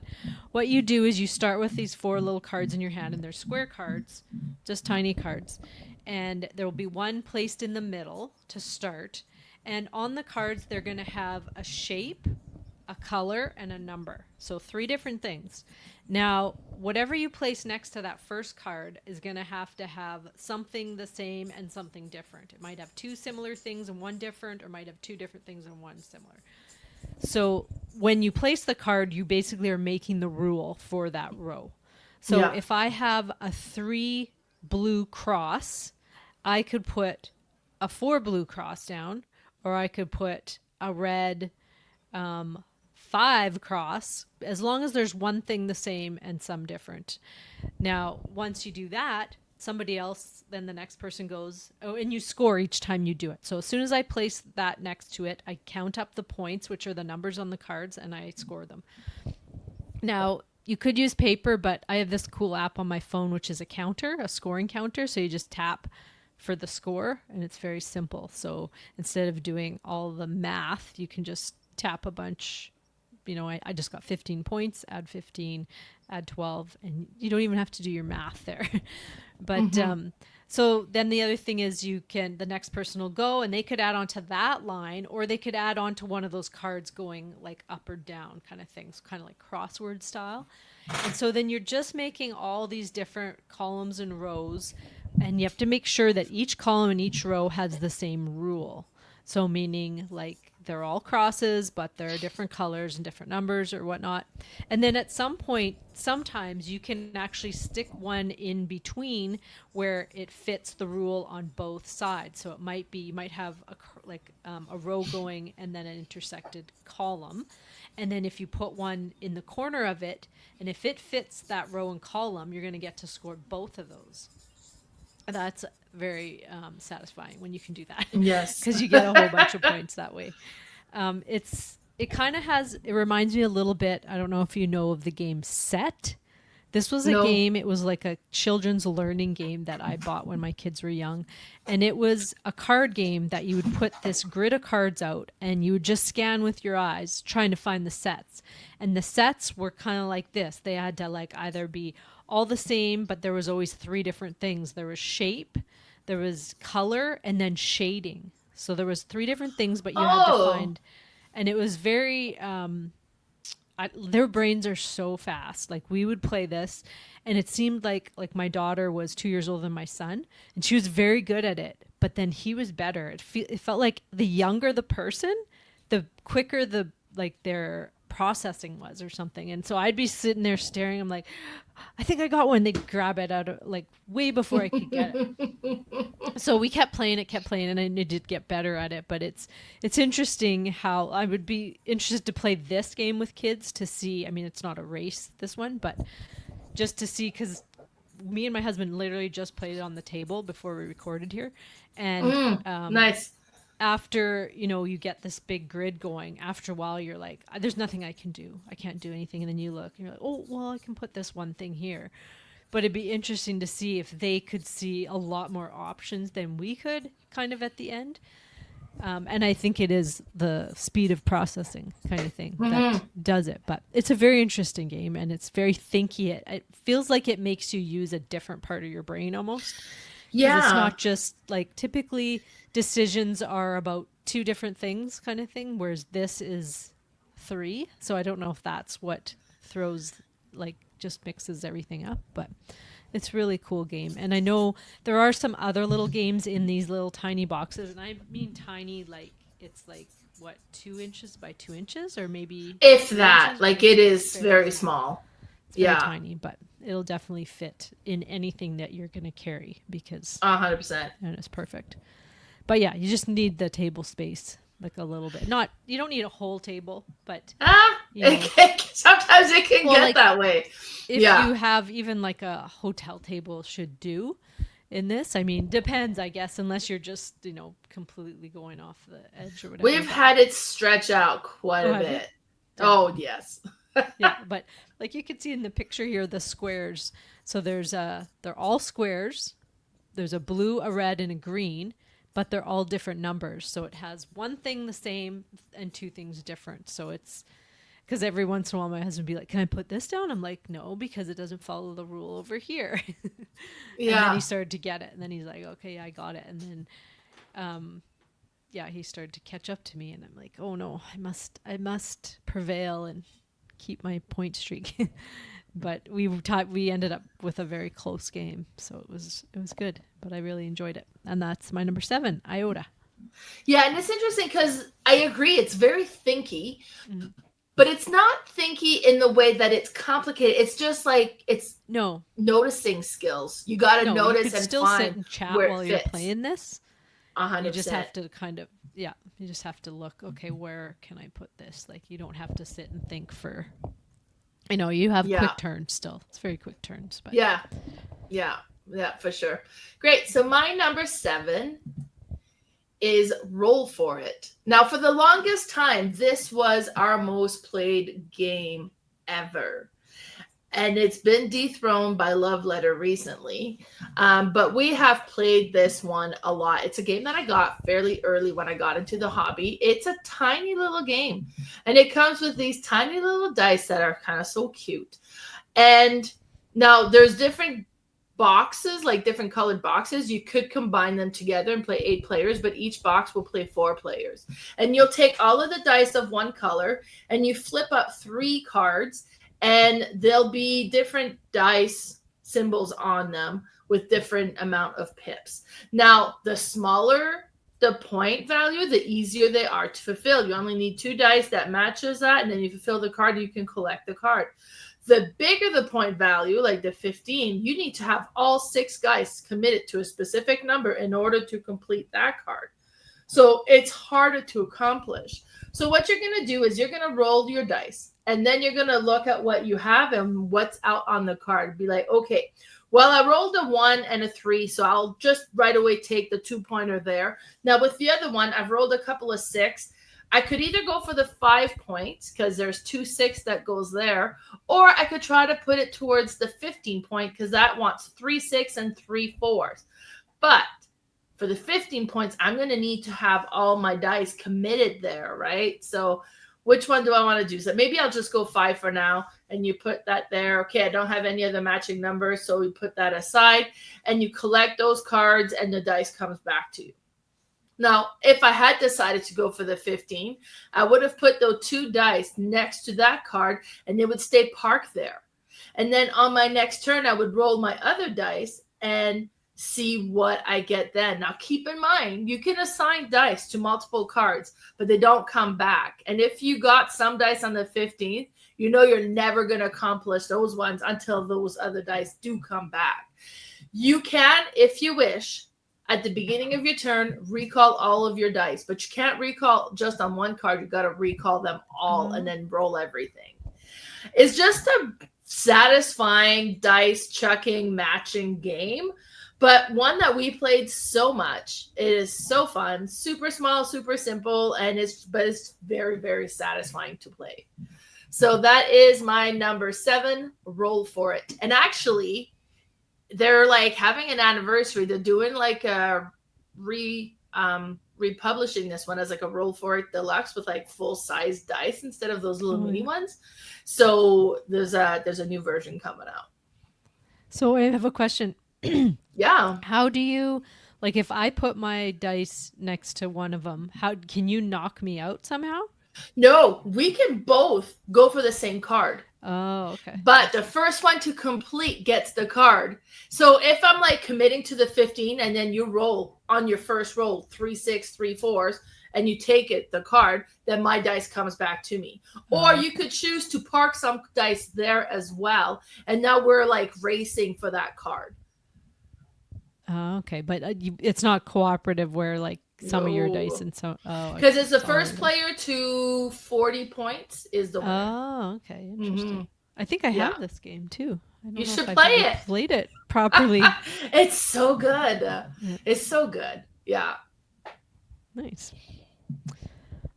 what you do is you start with these 4 little cards in your hand, and they're square cards, just tiny cards. And there will be one placed in the middle to start. And on the cards, they're going to have a shape, a color, and a number. So 3 different things. Now, whatever you place next to that first card is going to have something the same and something different. It might have 2 similar things and 1 different, or might have 2 different things and 1 similar. So when you place the card, you basically are making the rule for that row. So if I have a 3 blue cross, I could put a 4 blue cross down, or I could put a red 5 cross, as long as there's one thing the same and some different. Now, once you do that, somebody else, then the next person goes, and you score each time you do it. So as soon as I place that next to it, I count up the points, which are the numbers on the cards, and I score them. Now, you could use paper, but I have this cool app on my phone, which is a scoring counter. So you just tap for the score, and it's very simple. So instead of doing all the math, you can just tap a bunch. I just got 15 points, add 15, add 12, and you don't even have to do your math there. But so then the other thing is the next person will go and they could add on to that line, or they could add on to one of those cards going like up or down kind of things, kind of like crossword style. And so then you're just making all these different columns and rows, and you have to make sure that each column and each row has the same rule. So meaning like they're all crosses, but there are different colors and different numbers or whatnot. And then at some point, sometimes you can actually stick one in between where it fits the rule on both sides. So it might be, you might have a row going and then an intersected column. And then if you put one in the corner of it, and if it fits that row and column, you're going to get to score both of those. That's very satisfying when you can do that. Yes. Because you get a whole bunch of points that way. It reminds me a little bit, I don't know if you know of the game Set. This was a game, it was like a children's learning game that I bought when my kids were young. And it was a card game that you would put this grid of cards out and you would just scan with your eyes trying to find the sets. And the sets were kind of like this. They had to like either be all the same, but there was always 3 different things. There was shape, there was color, and then shading. So there was 3 different things, but you had to find, and it was very their brains are so fast. Like we would play this, and it seemed like my daughter was 2 years older than my son, and she was very good at it. But then he was better. It felt like the younger the person, the quicker the like their processing was or something. And so I'd be sitting there staring. I'm like, I think I got one. They'd grab it out of like way before I could get it. So we kept playing and I did get better at it. But it's interesting how I would be interested to play this game with kids to see. I mean, it's not a race, this one, but just to see, because me and my husband literally just played it on the table before we recorded here. And nice. After, you get this big grid going, after a while you're like, there's nothing I can do. I can't do anything. And then you look and you're like, oh, well, I can put this one thing here. But it'd be interesting to see if they could see a lot more options than we could kind of at the end. And I think it is the speed of processing kind of thing that does it. But it's a very interesting game, and it's very thinky. It feels like it makes you use a different part of your brain almost. Yeah. It's not just like typically decisions are about 2 different things kind of thing, whereas this is 3. So I don't know if that's what throws, like just mixes everything up, but it's a really cool game. And I know there are some other little games in these little tiny boxes, and I mean tiny, like it's like what, 2 inches by 2 inches, or maybe if that, like it is very small. It's very tiny, but it'll definitely fit in anything that you're going to carry because 100%. And it's perfect. But yeah, you just need the table space, like a little bit. You don't need a whole table, but sometimes it can get like, that way. If you have even like a hotel table should do in this. I mean, depends, I guess, unless you're just, completely going off the edge or whatever. We've had it stretch out quite a bit. Oh, yes. Yeah, but like you can see in the picture here, the squares. So they're all squares. There's a blue, a red, and a green, but they're all different numbers. So it has one thing the same and 2 things different. So it's because every once in a while my husband would be like, can I put this down? I'm like, no, because it doesn't follow the rule over here. And then he started to get it. And then he's like, okay, I got it. And then, he started to catch up to me. And I'm like, oh no, I must prevail and keep my point streak. But we ended up with a very close game, so it was good, but I really enjoyed it. And that's my number 7, Iota. Yeah, and it's interesting because I agree, it's very thinky, but it's not thinky in the way that it's complicated. It's just like it's noticing skills. You got to notice and still find sit and chat where while you're playing this. 100%. You just have to you just have to look, okay, where can I put this? Like you don't have to sit and think for, you have quick turns still. It's very quick turns. But Yeah, for sure. Great. So my number 7 is Roll For It. Now, for the longest time, this was our most played game ever. And it's been dethroned by Love Letter recently. But we have played this one a lot. It's a game that I got fairly early when I got into the hobby. It's a tiny little game. And it comes with these tiny little dice that are kind of so cute. And now there's different boxes, like different colored boxes. You could combine them together and play 8 players, but each box will play 4 players. And you'll take all of the dice of one color and you flip up 3 cards. And there'll be different dice symbols on them with different amount of pips. Now, the smaller the point value, the easier they are to fulfill. You only need 2 dice that matches that, and then you fulfill the card, you can collect the card. The bigger the point value, like the 15, you need to have all 6 guys committed to a specific number in order to complete that card. So it's harder to accomplish. So what you're going to do is you're going to roll your dice. And then you're going to look at what you have and what's out on the card. Be like, okay, well, I rolled a 1 and a 3, so I'll just right away take the 2-pointer there. Now, with the other one, I've rolled a couple of 6. I could either go for the 5 points because there's 2 6 that goes there, or I could try to put it towards the 15 point because that wants 3 6 and 3 4s. But for the 15 points, I'm going to need to have all my dice committed there, right? So which one do I want to do? So maybe I'll just go 5 for now, and you put that there. Okay, I don't have any other matching numbers, so we put that aside, and you collect those cards, and the dice comes back to you. Now, if I had decided to go for the 15, I would have put those 2 dice next to that card and they would stay parked there. And then on my next turn, I would roll my other dice and see what I get then. Now, keep in mind, you can assign dice to multiple cards, but they don't come back. And if you got some dice on the 15th, you know you're never going to accomplish those ones until those other dice do come back. You can, if you wish, at the beginning of your turn, recall all of your dice, but you can't recall just on one card. You got to recall them all and then roll everything. It's just a satisfying dice chucking matching game, but one that we played so much. It is so fun, super small, super simple, and it's very, very satisfying to play. So that is my number 7. Roll for it. And actually, they're like having an anniversary. They're doing like a republishing this one as like a Roll for It Deluxe with like full size dice instead of those little mini ones. So there's a new version coming out. So I have a question. Yeah. How do you, like, if I put my dice next to one of them, how can you knock me out somehow? No, we can both go for the same card. Oh, okay. But the first one to complete gets the card. So if I'm like committing to the 15 and then you roll on your first roll 3 6 3 4s and you take it, the card, then my dice comes back to me. Or you could choose to park some dice there as well. And now we're like racing for that card. Oh, okay. But it's not cooperative where like some of your dice and some. Oh, because it's the first player to 40 points is the winner. Oh, okay. Interesting. I think I have this game too. I don't you know should if play I've it. Played it properly. It's so good. It's so good. Yeah. Nice.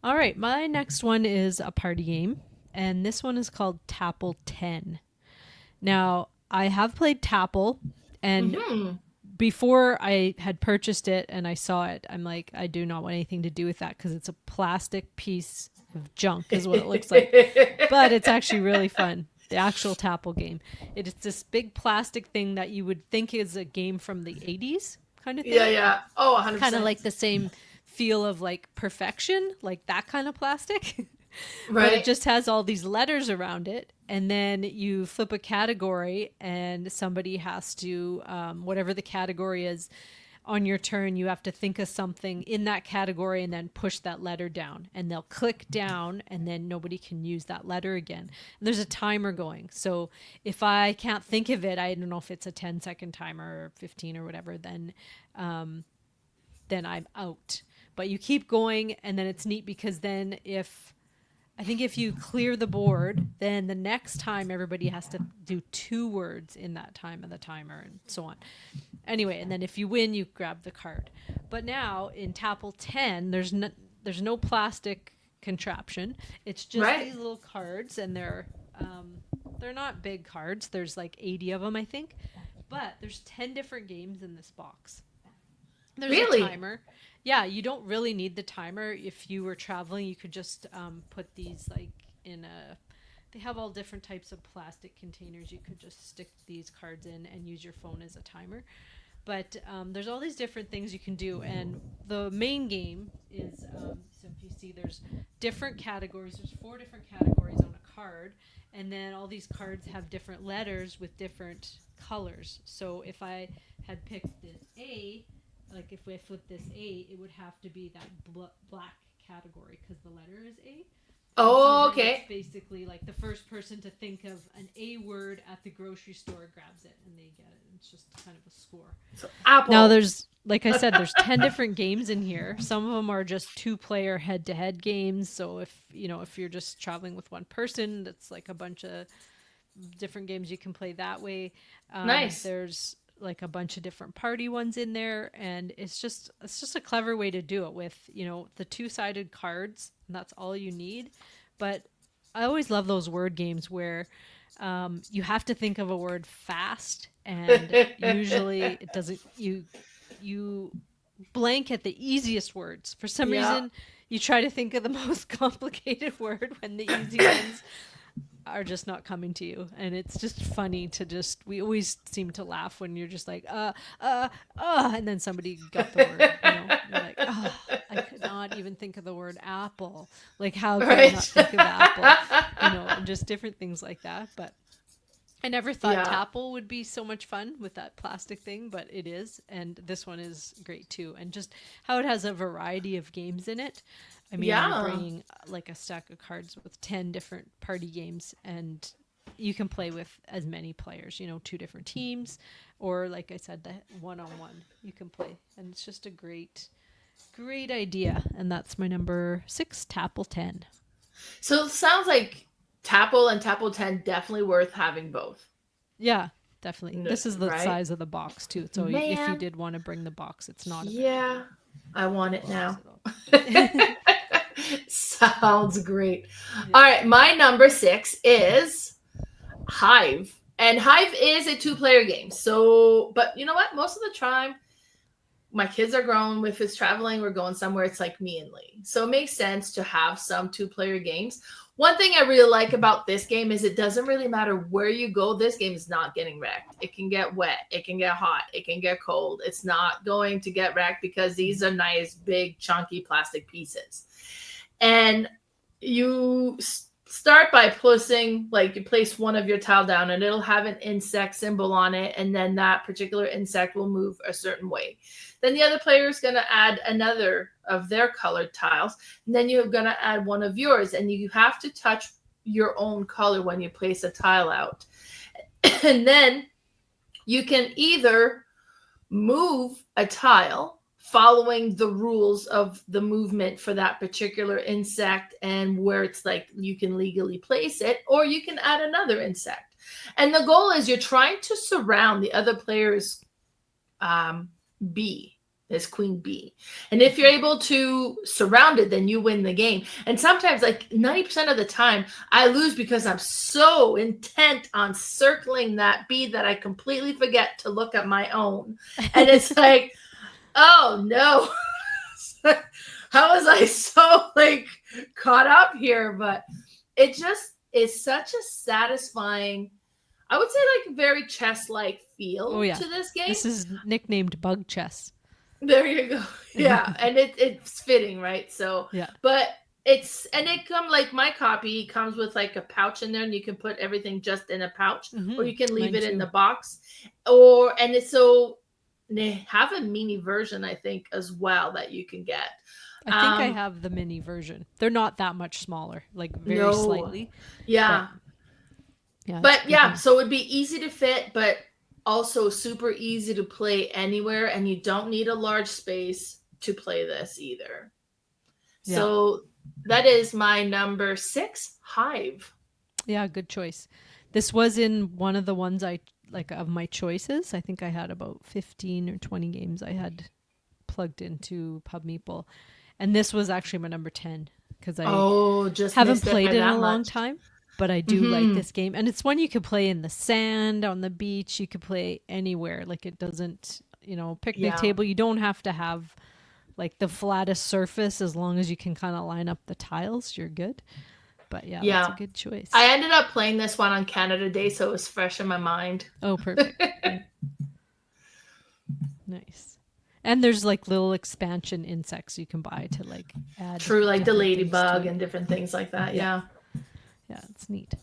All right. My next one is a party game, and this one is called Tapple 10. Now, I have played Tapple, and before I had purchased it and I saw it, I'm like, I do not want anything to do with that because it's a plastic piece of junk is what it looks like. But it's actually really fun. The actual Tapple game. It is this big plastic thing that you would think is a game from the 80s kind of thing. Yeah. Oh, 100%. Kind of like the same feel of like perfection, like that kind of plastic. Right. But it just has all these letters around it. And then you flip a category and somebody has to, whatever the category is, on your turn, you have to think of something in that category and then push that letter down. And they'll click down and then nobody can use that letter again. And there's a timer going. So if I can't think of it, I don't know if it's a 10-second timer or 15 or whatever, then I'm out. But you keep going, and then it's neat because then if you clear the board, then the next time everybody has to do 2 words in that time of the timer and so on. Anyway, and then if you win, you grab the card. But now in Tapple 10, there's no plastic contraption. It's just these little cards, and they're not big cards. There's like 80 of them, I think. But there's 10 different games in this box. There's a timer. Yeah, you don't really need the timer. If you were traveling, you could just put these like in they have all different types of plastic containers. You could just stick these cards in and use your phone as a timer. But there's all these different things you can do. And the main game is, so if you see, there's different categories. There's 4 different categories on a card. And then all these cards have different letters with different colors. So if I had picked this A, like if we flip this A, it would have to be that black category because the letter is A. Oh, so okay. It's basically like the first person to think of an A word at the grocery store grabs it and they get it. It's just kind of a score. So Apple. Now there's, like I said, there's 10 different games in here. Some of them are just 2-player head-to-head games. So if you're just traveling with one person, that's like a bunch of different games you can play that way. Nice. There's like a bunch of different party ones in there, and it's just a clever way to do it with the 2-sided cards, and that's all you need. But I always love those word games where you have to think of a word fast, and usually it doesn't. You blank at the easiest words. For some reason, you try to think of the most complicated word when the easy ones are just not coming to you. And it's just funny to we always seem to laugh when you're just like, and then somebody got the word, you're like, word apple. Like, how can I not think of apple? And just different things like that. But I never thought Tapple would be so much fun with that plastic thing, but it is. And this one is great too. And just how it has a variety of games in it. I mean, you're bringing like a stack of cards with 10 different party games, and you can play with as many players, 2 different teams, or like I said, the one-on-one you can play. And it's just a great idea. And that's my number 6, Tapple 10. So it sounds like Tapple and Tapple 10 definitely worth having both. Yeah, definitely. This is the size of the box too. So if you did want to bring the box, it's not. I want it now. Sounds great. Yeah. All right, my number 6 is Hive. And Hive is a 2-player game. So, but you know what? Most of the time, my kids are grown. If it's traveling, we're going somewhere, it's like me and Lee. So it makes sense to have some 2-player games. One thing I really like about this game is it doesn't really matter where you go. This game is not getting wrecked. It can get wet. It can get hot. It can get cold. It's not going to get wrecked because these are nice, big, chunky plastic pieces. And you start by placing, like you place one of your tile down and it'll have an insect symbol on it. And then that particular insect will move a certain way. Then the other player is going to add another of their colored tiles. And then you're going to add one of yours. And you have to touch your own color when you place a tile out. And then you can either move a tile following the rules of the movement for that particular insect and where it's like you can legally place it, or you can add another insect. And the goal is you're trying to surround the other player's bee, this queen bee. And if you're able to surround it, then you win the game. And sometimes, like 90% of the time, I lose because I'm so intent on circling that bee that I completely forget to look at my own. And it's like, oh no, how was I so like caught up here? But it just is such a satisfying, I would say, like very chess-like feel to this game. This is nicknamed Bug Chess. There you go. Yeah, and it's fitting, right? So, but it comes like my copy comes with like a pouch in there, and you can put everything just in a pouch, or you can leave it in the box, they have a mini version, I think, as well that you can get. I think I have the mini version. They're not that much smaller, like very slightly. Yeah. So it'd be easy to fit, but also super easy to play anywhere, and you don't need a large space to play this either. Yeah. So that is my number 6, Hive. Yeah, good choice. This was in one of the ones of my choices. I think I had about 15 or 20 games I had plugged into Pub Meeple. And this was actually my number 10 because I haven't played it in a long time. But I do like this game. And it's one you could play in the sand, on the beach. You could play anywhere. Like it doesn't, picnic table. You don't have to have like the flattest surface. As long as you can kind of line up the tiles, you're good. But that's a good choice. I ended up playing this one on Canada Day, so it was fresh in my mind. Oh, perfect. Nice. And there's like little expansion insects you can buy to like add. True, like the ladybug and different things like that. Yeah. Yeah, it's neat.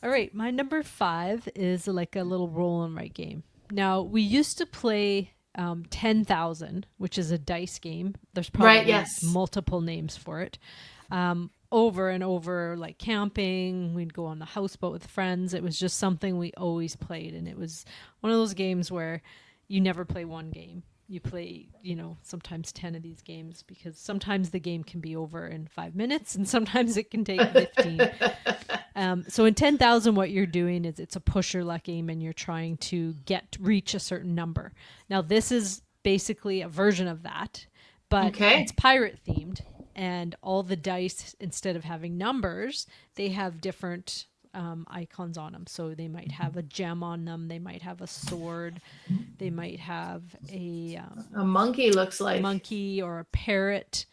All right, my number 5 is like a little roll and write game. Now, we used to play 10,000, which is a dice game. There's probably multiple names for it. Over and over, like camping. We'd go on the houseboat with friends. It was just something we always played. And it was one of those games where you never play one game. You play, sometimes 10 of these games because sometimes the game can be over in 5 minutes and sometimes it can take 15. So in 10,000, what you're doing is it's a push your luck game and you're trying to reach a certain number. Now, this is basically a version of that, but it's pirate themed. And all the dice, instead of having numbers, they have different icons on them. So they might have a gem on them. They might have a sword. They might have a monkey, looks like. Monkey or a parrot.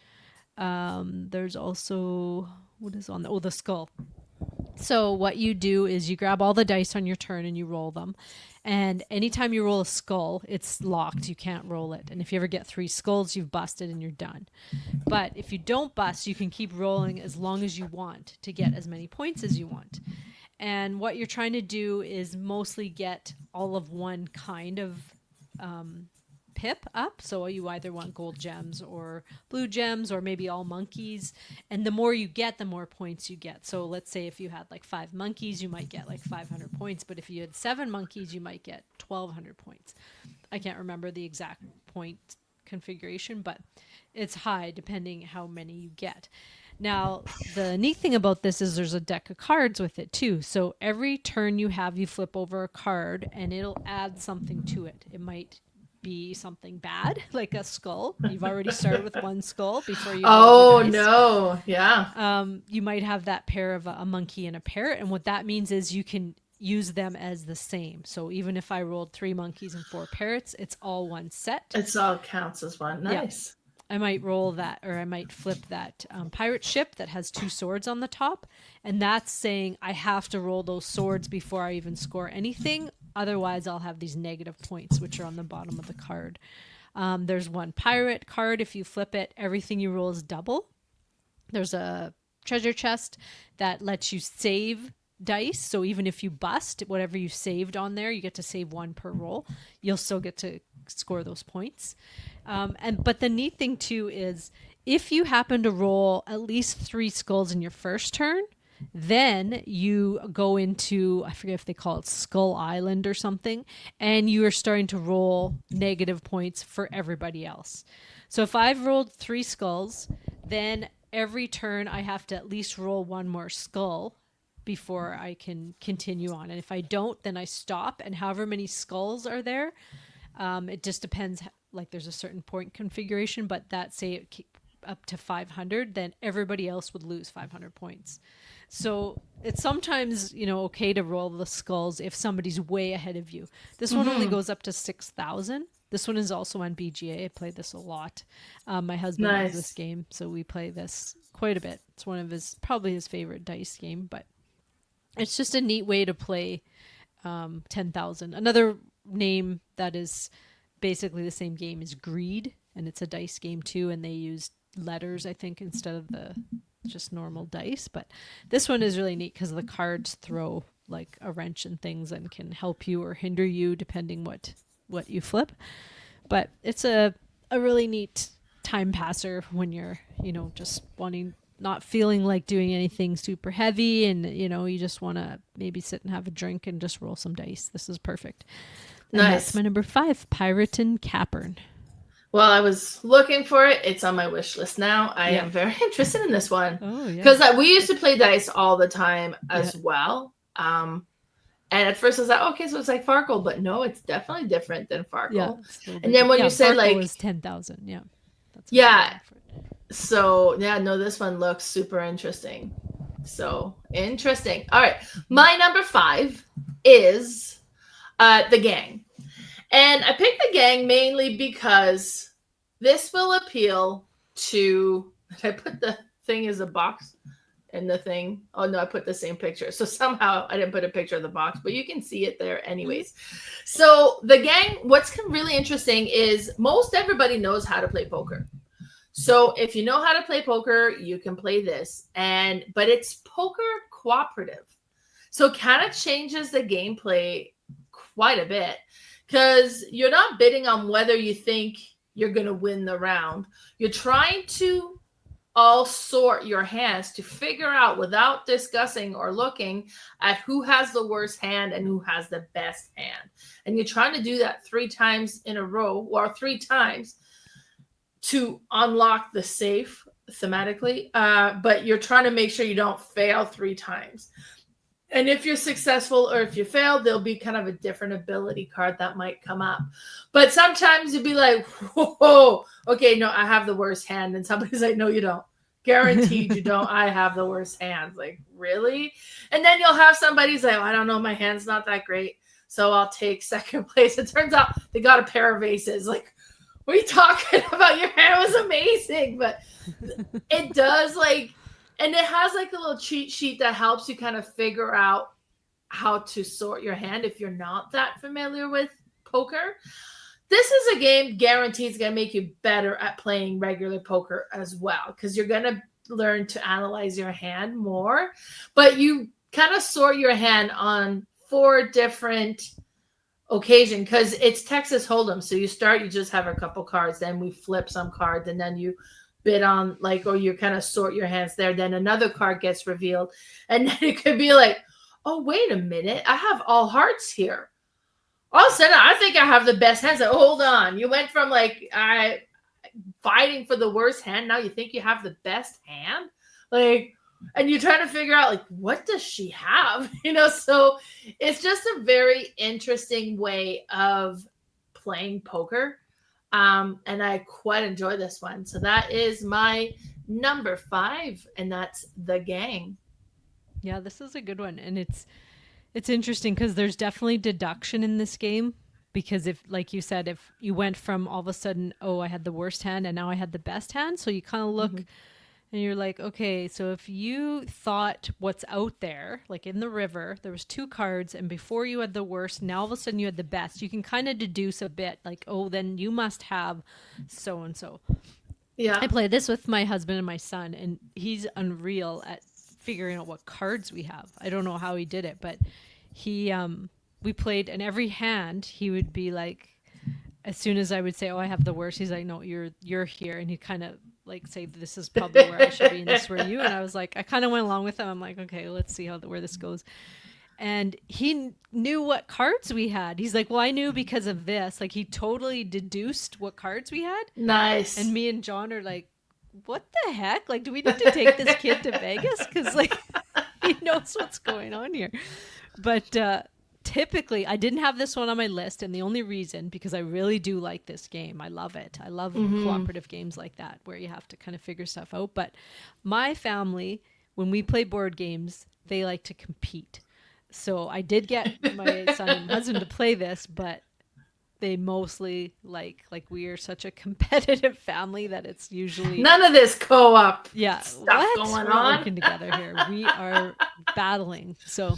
There's also, what is on the skull. So what you do is you grab all the dice on your turn and you roll them. And anytime you roll a skull, it's locked. You can't roll it. And if you ever get 3 skulls, you've busted and you're done. But if you don't bust, you can keep rolling as long as you want to get as many points as you want. And what you're trying to do is mostly get all of one kind of pip up. So you either want gold gems or blue gems or maybe all monkeys. And the more you get, the more points you get. So let's say if you had like 5 monkeys, you might get like 500 points. But if you had 7 monkeys, you might get 1,200 points. I can't remember the exact point configuration, but it's high depending how many you get. Now, the neat thing about this is there's a deck of cards with it too. So every turn you have, you flip over a card and it'll add something to it. It might be something bad, like a skull. You've already started with 1 skull before you roll your dice. No. Yeah. You might have that pair of a monkey and a parrot. And what that means is you can use them as the same. So even if I rolled 3 monkeys and 4 parrots, it's all one set. It's all counts as one. Nice. I might roll that, or I might flip that pirate ship that has 2 swords on the top. And that's saying I have to roll those swords before I even score anything. Otherwise, I'll have these negative points, which are on the bottom of the card. There's 1 pirate card. If you flip it, everything you roll is double. There's a treasure chest that lets you save dice. So even if you bust, whatever you saved on there, you get to save 1 per roll. You'll still get to score those points. But the neat thing too is if you happen to roll at least 3 skulls in your first turn, then you go into, I forget if they call it Skull Island or something, and you are starting to roll negative points for everybody else. So if I've rolled 3 skulls, then every turn I have to at least roll 1 more skull before I can continue on. And if I don't, then I stop, and however many skulls are there, it just depends. Like there's a certain point configuration, but that say it up to 500, then everybody else would lose 500 points. So it's sometimes, okay to roll the skulls if somebody's way ahead of you. This one only goes up to 6,000. This one is also on BGA. I play this a lot. My husband loves this game, so we play this quite a bit. It's one of probably his favorite dice game, but it's just a neat way to play 10,000. Another name that is basically the same game is Greed, and it's a dice game too, and they use letters, I think, instead of the just normal dice. But this one is really neat because the cards throw like a wrench and things and can help you or hinder you depending what you flip. But it's a really neat time passer when you're, just not feeling like doing anything super heavy, and you just want to maybe sit and have a drink and just roll some dice. This is perfect. And that's my number 5, Piraten Kapern. Well, I was looking for it. It's on my wish list now. I am very interested in this one. Oh, yeah. Because we used to play dice all the time as well. And at first I was like, okay, so it's like Farkle. But no, it's definitely different than Farkle. Yeah, and then when you said Farkle like... was 10,000, yeah. So, this one looks super interesting. So, interesting. All right. My number 5 is The Gang. And I picked The Gang mainly because this will appeal to... Did I put the thing as a box in the thing? Oh, no, I put the same picture. So somehow I didn't put a picture of the box, but you can see it there anyways. So The Gang, what's really interesting is most everybody knows how to play poker. So if you know how to play poker, you can play this. But it's poker cooperative. So it kind of changes the gameplay quite a bit. Because you're not bidding on whether you think you're going to win the round. You're trying to all sort your hands to figure out without discussing or looking at who has the worst hand and who has the best hand. And you're trying to do that 3 times in a row or 3 times to unlock the safe thematically. But you're trying to make sure you don't fail 3 times. And if you're successful or if you fail, there'll be kind of a different ability card that might come up. But sometimes you'd be like, whoa, okay, no, I have the worst hand. And somebody's like, no, you don't. Guaranteed you don't. I have the worst hand. Like, really? And then you'll have somebody's like, oh, I don't know, my hand's not that great, so I'll take second place. It turns out they got a pair of aces. Like, what are you talking about? Your hand was amazing. But it does, like... And it has like a little cheat sheet that helps you kind of figure out how to sort your hand if you're not that familiar with poker. This is a game guaranteed is going to make you better at playing regular poker as well, because you're going to learn to analyze your hand more. But you kind of sort your hand on 4 different occasions, because it's Texas Hold'em. So you just have a couple cards, then we flip some cards, and then you bid on, like, or you kind of sort your hands there. Then another card gets revealed, and then it could be like, oh, wait a minute, I have all hearts here. All of a sudden, I think I have the best hands. Like, oh, hold on. You went from like fighting for the worst hand. Now you think you have the best hand? Like, and you're trying to figure out, like, what does she have? So it's just a very interesting way of playing poker. And I quite enjoy this one. So that is my number 5, and that's The Gang. Yeah, this is a good one. And it's interesting because there's definitely deduction in this game, because if, like you said, if you went from all of a sudden, oh, I had the worst hand and now I had the best hand. So you kind of look and you're like, okay, so if you thought what's out there, like in the river, there was 2 cards, and before you had the worst, now all of a sudden you had the best, you can kind of deduce a bit like, oh, then you must have so-and-so. Yeah. I play this with my husband and my son, and he's unreal at figuring out what cards we have. I don't know how he did it, but we played, and every hand he would be like, as soon as I would say, oh, I have the worst, he's like, no, you're here, and he kind of like say, this is probably where I should be, and this is where you. And I was like, I kind of went along with him. I'm like, okay, let's see where this goes. And he knew what cards we had. He's like, well, I knew because of this. Like, he totally deduced what cards we had. Nice. And me and John are like, what the heck? Like, do we need to take this kid to Vegas? Because, like, he knows what's going on here. But typically, I didn't have this one on my list. And the only reason, because I really do like this game. I love it. I love cooperative games like that, where you have to kind of figure stuff out. But my family, when we play board games, they like to compete. So I did get my son and husband to play this, but they mostly like we are such a competitive family that it's usually none of this co-op stuff going We're on. Working together here. We are battling. So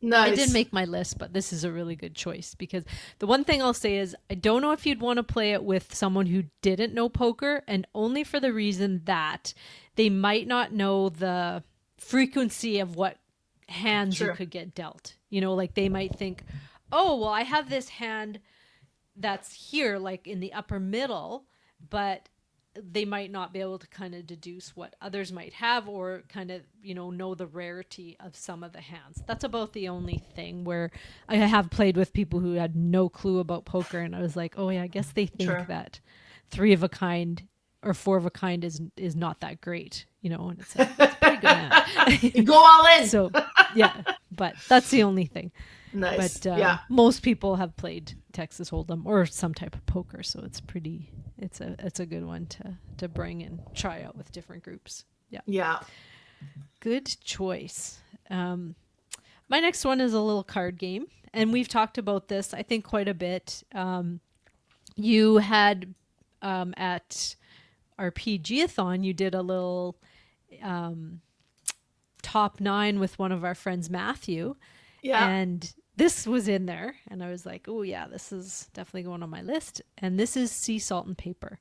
nice. I didn't make my list, but this is a really good choice, because the one thing I'll say is I don't know if you'd want to play it with someone who didn't know poker, and only for the reason that they might not know the frequency of what hands you could get dealt. Like they might think, oh, well, I have this hand that's here, like in the upper middle, but they might not be able to kind of deduce what others might have, or kind of, know the rarity of some of the hands. That's about the only thing where I have played with people who had no clue about poker, and I was like, oh yeah, I guess they think that 3 of a kind or 4 of a kind is not that great, and it's a pretty good hand. Go all in. So yeah, but that's the only thing. Nice. But most people have played Texas Hold'em or some type of poker, so it's a good one to bring and try out with different groups. Yeah. Good choice. My next one is a little card game, and we've talked about this, I think, quite a bit. You had at our PG-a-thon, you did a little top 9 with one of our friends, Matthew. Yeah. And this was in there, and I was like, oh yeah, this is definitely going on my list. And this is Sea Salt and Paper.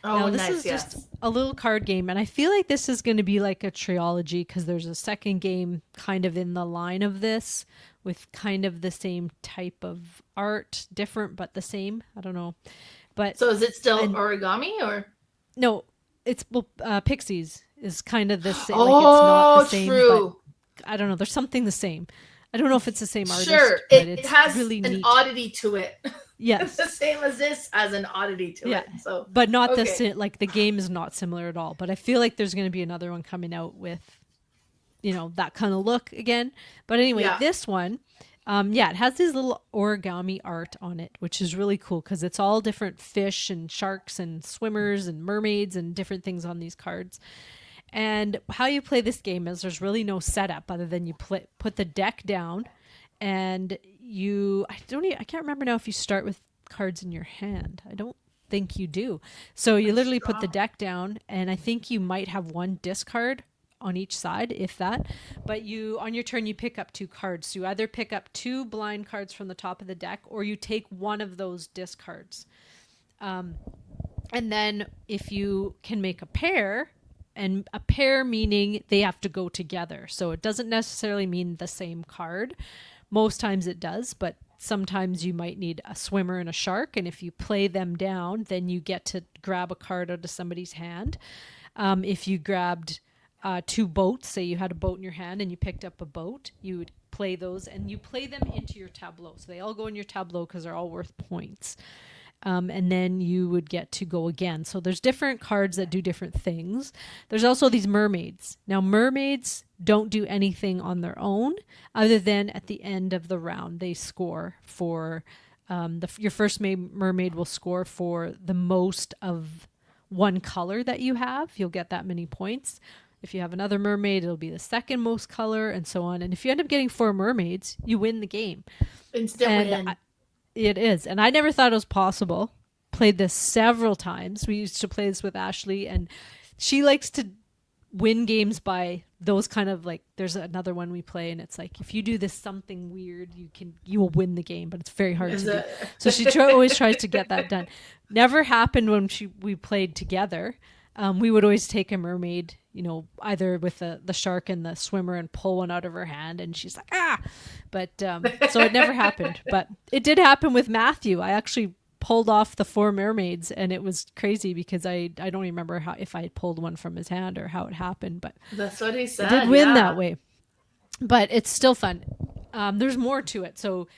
Oh, now, this nice, is just a little card game, and I feel like this is going to be like a trilogy, because there's a second game kind of in the line of this with kind of the same type of art, different but the same. I don't know. But so is it still origami or? No, it's Pixies is kind of the same. Oh, like it's not the same, true. But I don't know. There's something the same. I don't know if it's the same artist. Sure, but it it's has really an neat. oddity to it. Yes, it's the same as this has an oddity to it. So, but not like the game is not similar at all. But I feel like there's going to be another one coming out with, that kind of look again. But anyway, this one, it has this little origami art on it, which is really cool because it's all different fish and sharks and swimmers and mermaids and different things on these cards. And how you play this game is there's really no setup other than you put the deck down, and I can't remember now if you start with cards in your hand. I don't think you do. So you literally put the deck down, and I think you might have one discard on each side, if that. But you, on your turn, you pick up 2 cards. So you either pick up 2 blind cards from the top of the deck, or you take one of those discards. And then if you can make a pair, and a pair meaning they have to go together. So it doesn't necessarily mean the same card. Most times it does, but sometimes you might need a swimmer and a shark. And if you play them down, then you get to grab a card out of somebody's hand. If you grabbed 2 boats, say you had a boat in your hand and you picked up a boat, you would play those and you play them into your tableau. So they all go in your tableau because they're all worth points. And then you would get to go again. So there's different cards that do different things. There's also these mermaids. Now, mermaids don't do anything on their own other than at the end of the round, they score for your first mermaid will score for the most of one color that you have. You'll get that many points. If you have another mermaid, it'll be the second most color, and so on. And if you end up getting 4 mermaids, you win the game. Instant win. It is. And I never thought it was possible. Played this several times. We used to play this with Ashley, and she likes to win games by those kind of like, there's another one we play, and it's like, if you do this something weird, you will win the game, but it's very hard to do. So she always tries to get that done. Never happened when we played together. We would always take a mermaid, either with the shark and the swimmer, and pull one out of her hand, and she's like, ah! But so it never happened. But it did happen with Matthew. I actually pulled off the 4 mermaids, and it was crazy because I don't even remember if I had pulled one from his hand or how it happened. But that's what he said. I did win that way. But it's still fun. There's more to it. So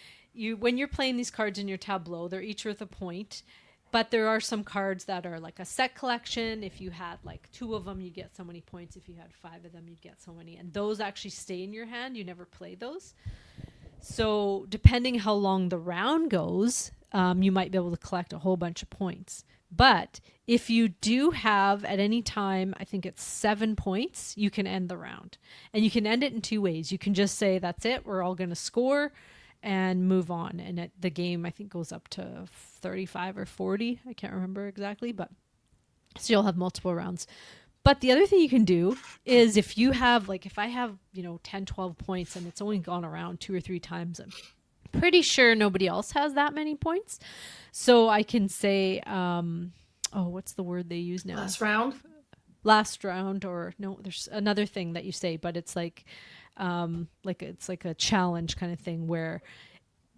when you're playing these cards in your tableau, they're each worth a point. But there are some cards that are like a set collection. If you had like 2 of them, you get so many points. If you had 5 of them, you'd get so many. And those actually stay in your hand. You never play those. So depending how long the round goes, you might be able to collect a whole bunch of points. But if you do have at any time, I think it's 7 points, you can end the round. And you can end it in 2 ways. You can just say, that's it, we're all going to score, and move on. And the game, I think, goes up to 35 or 40. I can't remember exactly, but so you'll have multiple rounds. But the other thing you can do is if you have, like, if I have, 10, 12 points and it's only gone around 2 or 3 times, I'm pretty sure nobody else has that many points. So I can say, what's the word they use now? Last round, or no, there's another thing that you say, but it's like it's like a challenge kind of thing where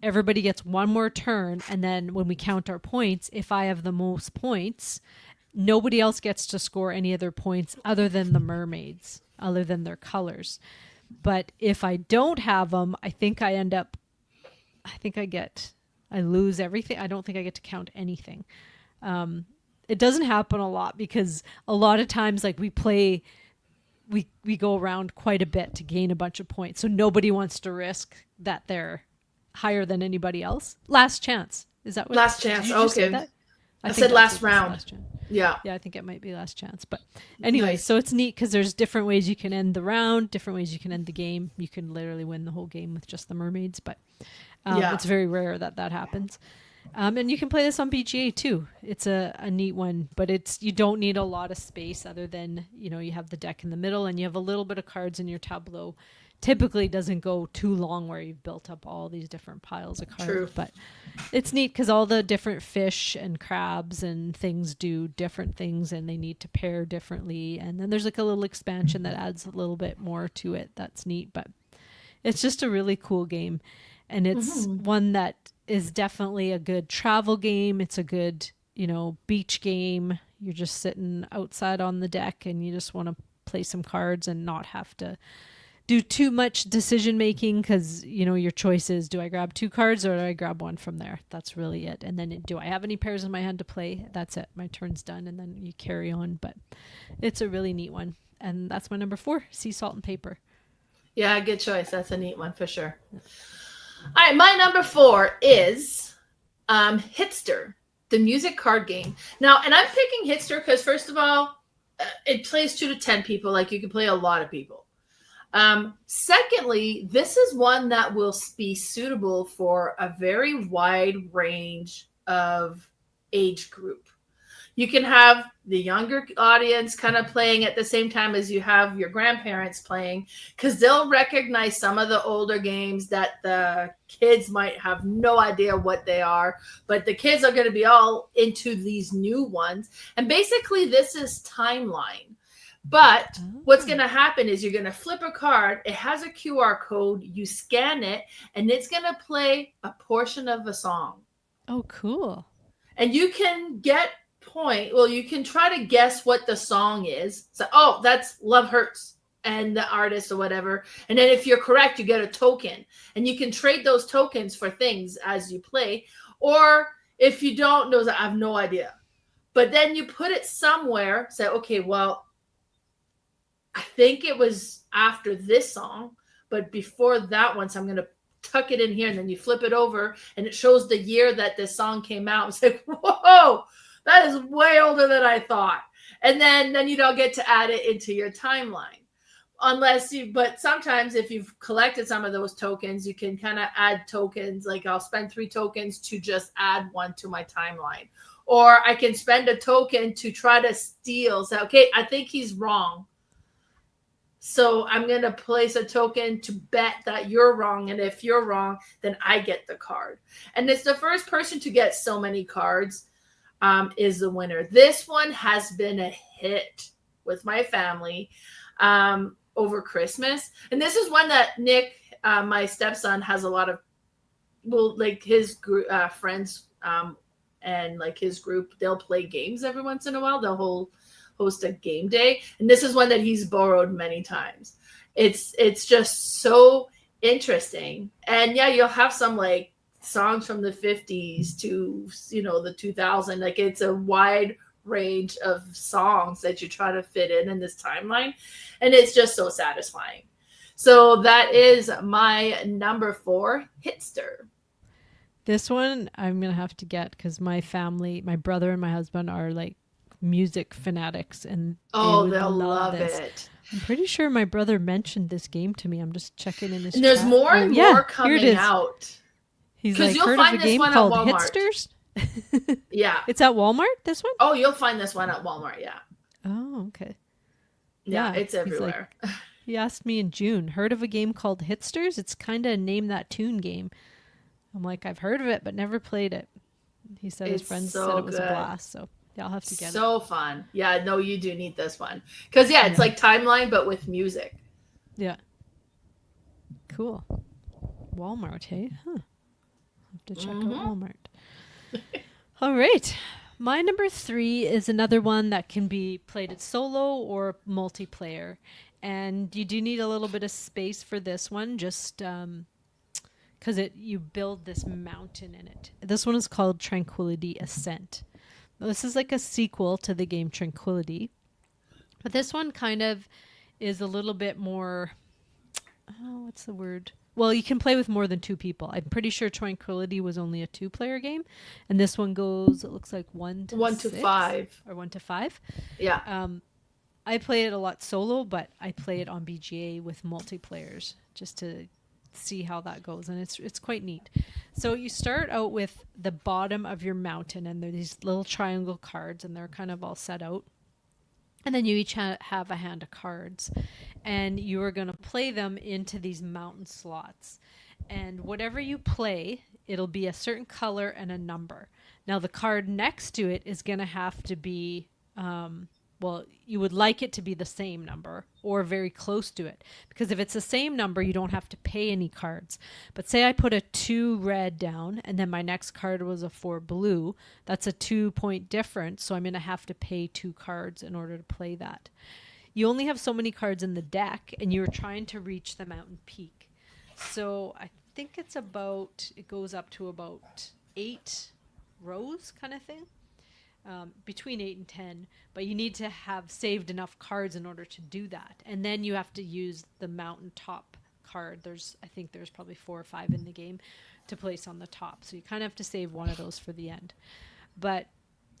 everybody gets one more turn, and then when we count our points, if I have the most points, nobody else gets to score any other points other than the mermaids, other than their colors. But if I don't have them, I lose everything. I don't think I get to count anything. It doesn't happen a lot because a lot of times, like, we go around quite a bit to gain a bunch of points. So nobody wants to risk that they're higher than anybody else. Last chance. Is that what? Last chance. Okay. I said last round. Yeah, I think it might be last chance. But anyway, nice. So it's neat because there's different ways you can end the round, different ways you can end the game. You can literally win the whole game with just the mermaids, but it's very rare that happens. And you can play this on BGA too. It's a neat one, but you don't need a lot of space other than, you have the deck in the middle and you have a little bit of cards in your tableau. Typically doesn't go too long where you've built up all these different piles of cards. True. But it's neat because all the different fish and crabs and things do different things and they need to pair differently. And then there's like a little expansion that adds a little bit more to it. That's neat, but it's just a really cool game. And it's one that is definitely a good travel game. It's a good, beach game. You're just sitting outside on the deck and you just want to play some cards and not have to do too much decision making because, your choice is, do I grab 2 cards or do I grab one from there? That's really it. And then do I have any pairs in my hand to play? That's it. My turn's done. And then you carry on. But it's a really neat one. And that's my number 4, Sea Salt and Paper. Yeah, good choice. That's a neat one for sure. Yeah. All right, my number 4 is Hitster, the music card game. Now, and I'm picking Hitster because, first of all, it plays 2 to 10 people. Like, you can play a lot of people. Secondly, this is one that will be suitable for a very wide range of age group. You can have the younger audience kind of playing at the same time as you have your grandparents playing, because they'll recognize some of the older games that the kids might have no idea what they are, but the kids are going to be all into these new ones. And basically, this is timeline. But what's going to happen is you're going to flip a card. It has a QR code. You scan it, and it's going to play a portion of a song. Oh, cool. And you can get you can try to guess what the song is. So, oh, that's Love Hurts and the artist or whatever. And then if you're correct, you get a token. And you can trade those tokens for things as you play. Or if you don't know, I have no idea. But then you put it somewhere, say, okay, well, I think it was after this song, but before that one, so I'm going to tuck it in here. And then you flip it over, and it shows the year that this song came out. It's like, whoa, that is way older than I thought. And then you don't get to add it into your timeline. But sometimes if you've collected some of those tokens, you can kind of add tokens. Like I'll spend 3 tokens to just add one to my timeline. Or I can spend a token to try to steal. So, okay, I think he's wrong. So I'm going to place a token to bet that you're wrong. And if you're wrong, then I get the card. And it's the first person to get so many cards is the winner. This one has been a hit with my family over Christmas. And this is one that Nick, my stepson, has a lot of, like his friends and like his group, they'll play games every once in a while. They'll host a game day, and this is one that he's borrowed many times. It's just so interesting. And yeah, you'll have some like songs from the 50s to the 2000s. Like it's a wide range of songs that you try to fit in this timeline, and it's just so satisfying. So that is my number 4, Hitster. This one I'm gonna have to get because my family, my brother and my husband are like music fanatics, and they'll love it. I'm pretty sure my brother mentioned this game to me. I'm just checking in his and there's chat. more and more coming out. He's like, you'll heard find of a game called Hitsters? Yeah. It's at Walmart, this one? Oh, you'll find this one at Walmart, yeah. Oh, okay. Yeah, it's everywhere. Like, he asked me in June, heard of a game called Hitsters? It's kind of a Name That Tune game. I'm like, I've heard of it, but never played it. He said his friends said it was a blast, so yeah, I'll have to get it. So fun. Yeah, no, you do need this one. Because, yeah, it's like timeline, but with music. Yeah. Cool. Walmart, hey? Huh. I'll have to check out Walmart. All right. My number 3 is another one that can be played at solo or multiplayer. And you do need a little bit of space for this one, just because you build this mountain in it. This one is called Tranquility Ascent. This is like a sequel to the game Tranquility. But this one kind of is a little bit more, what's the word? Well, you can play with more than 2 people. I'm pretty sure Tranquility was only a 2-player game. And this one goes, it looks like 1 to 5. Or 1 to 5. Yeah. I play it a lot solo, but I play it on BGA with multiplayers just to see how that goes, and it's quite neat. So you start out with the bottom of your mountain, and there are these little triangle cards, and they're kind of all set out, and then you each have a hand of cards, and you are going to play them into these mountain slots, and whatever you play, it'll be a certain color and a number. Now the card next to it is going to have to be well, you would like it to be the same number or very close to it. Because if it's the same number, you don't have to pay any cards. But say I put a 2 red down and then my next card was a 4 blue. That's a 2-point difference. So I'm going to have to pay 2 cards in order to play that. You only have so many cards in the deck, and you're trying to reach the mountain peak. So I think it goes up to about 8 rows kind of thing. Between 8 and 10, but you need to have saved enough cards in order to do that. And then you have to use the mountaintop card. I think there's probably 4 or 5 in the game to place on the top. So you kind of have to save one of those for the end. But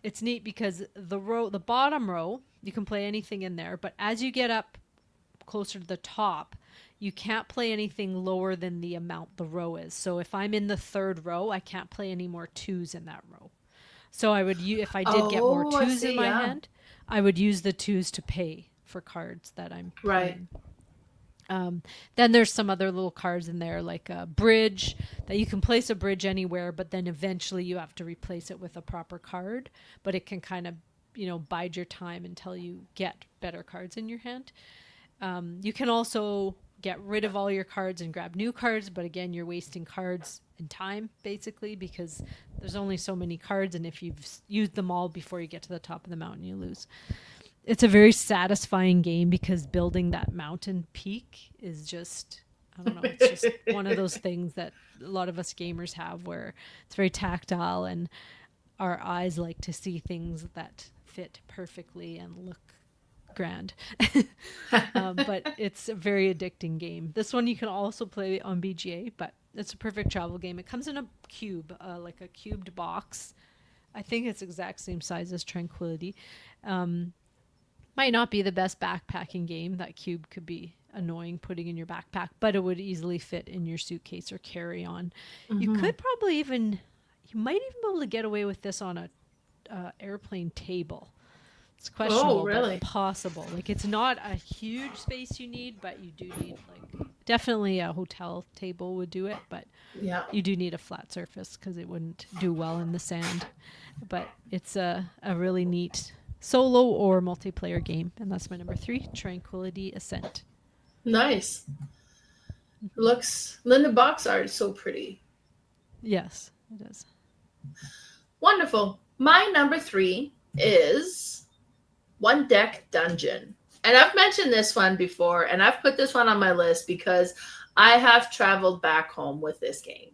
it's neat because the bottom row, you can play anything in there, but as you get up closer to the top, you can't play anything lower than the amount the row is. So if I'm in the 3rd row, I can't play any more 2s in that row. So I would if I did get more I twos in see, my yeah. hand, I would use the twos to pay for cards that I'm Right. playing. Then there's some other little cards in there, like a bridge, that you can place a bridge anywhere, but then eventually you have to replace it with a proper card. But it can kind of, bide your time until you get better cards in your hand. You can also get rid of all your cards and grab new cards, but again, you're wasting cards and time, basically, because there's only so many cards, and if you've used them all before you get to the top of the mountain, you lose. It's a very satisfying game because building that mountain peak is just, I don't know, it's just one of those things that a lot of us gamers have, where it's very tactile and our eyes like to see things that fit perfectly and look grand. But it's a very addicting game. This one you can also play on BGA, but it's a perfect travel game. It comes in a cube, like a cubed box. I think it's exact same size as Tranquility. Might not be the best backpacking game. That cube could be annoying putting in your backpack, but it would easily fit in your suitcase or carry on. You could probably you might even be able to get away with this on a airplane table. It's questionable, really? but possible. Like, it's not a huge space you need, but you do need, like, definitely a hotel table would do it, but Yeah. you do need a flat surface because it wouldn't do well in the sand. But it's a really neat solo or multiplayer game, and that's my number 3, Tranquility Ascent. Nice. Linda box art is so pretty. Yes, it is. Wonderful. My number 3 is One Deck Dungeon. And I've mentioned this one before, and I've put this one on my list because I have traveled back home with this game.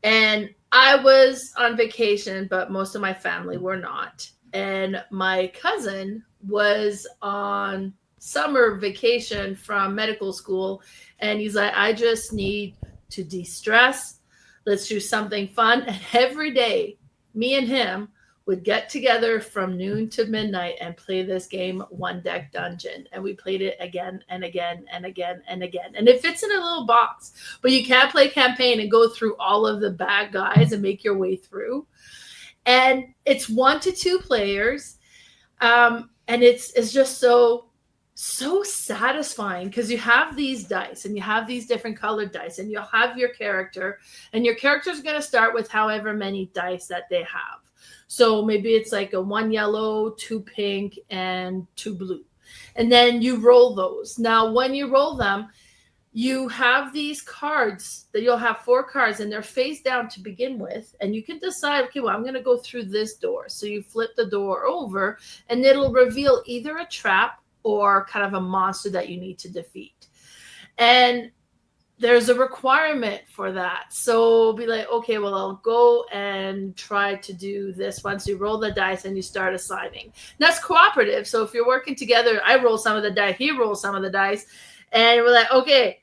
And I was on vacation, but most of my family were not. And my cousin was on summer vacation from medical school. And he's like, I just need to de-stress. Let's do something fun. And every day, me and him would get together from noon to midnight and play this game, One Deck Dungeon. And we played it again and again and again and again. And it fits in a little box, but you can't play campaign and go through all of the bad guys and make your way through. And it's 1 to 2 players. And it's just so satisfying because you have these dice and you have these different colored dice and you'll have your character, and your character's going to start with however many dice that they have. So maybe it's like a 1 yellow, 2 pink, and 2 blue. And then you roll those. Now, when you roll them, you have these cards that you'll have 4 cards, and they're face down to begin with. And you can decide, okay, well, I'm going to go through this door. So you flip the door over, and it'll reveal either a trap or kind of a monster that you need to defeat. And there's a requirement for that. So be like, okay, well, I'll go and try to do this one. So you roll the dice and you start assigning. That's cooperative. So if you're working together, I roll some of the dice, he rolls some of the dice, and we're like, okay,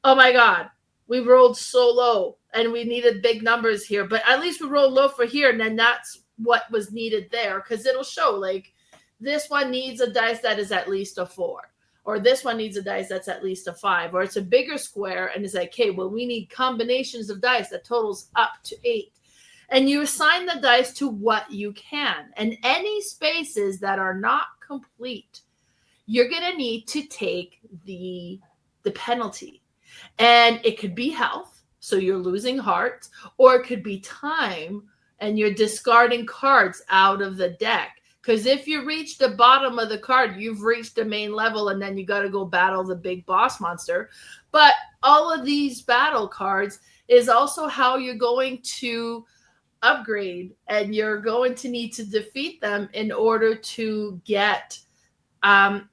oh my God, we rolled so low and we needed big numbers here, but at least we rolled low for here. And then that's what was needed there, because it'll show like this one needs a dice that is at least a 4. Or this one needs a dice that's at least a 5, or it's a bigger square and it's like, okay, well, we need combinations of dice that totals up to 8. And you assign the dice to what you can. And any spaces that are not complete, you're going to need to take the penalty. And it could be health, so you're losing hearts, or it could be time and you're discarding cards out of the deck. Because if you reach the bottom of the card, you've reached the main level, and then you got to go battle the big boss monster. But all of these battle cards is also how you're going to upgrade, and you're going to need to defeat them in order to get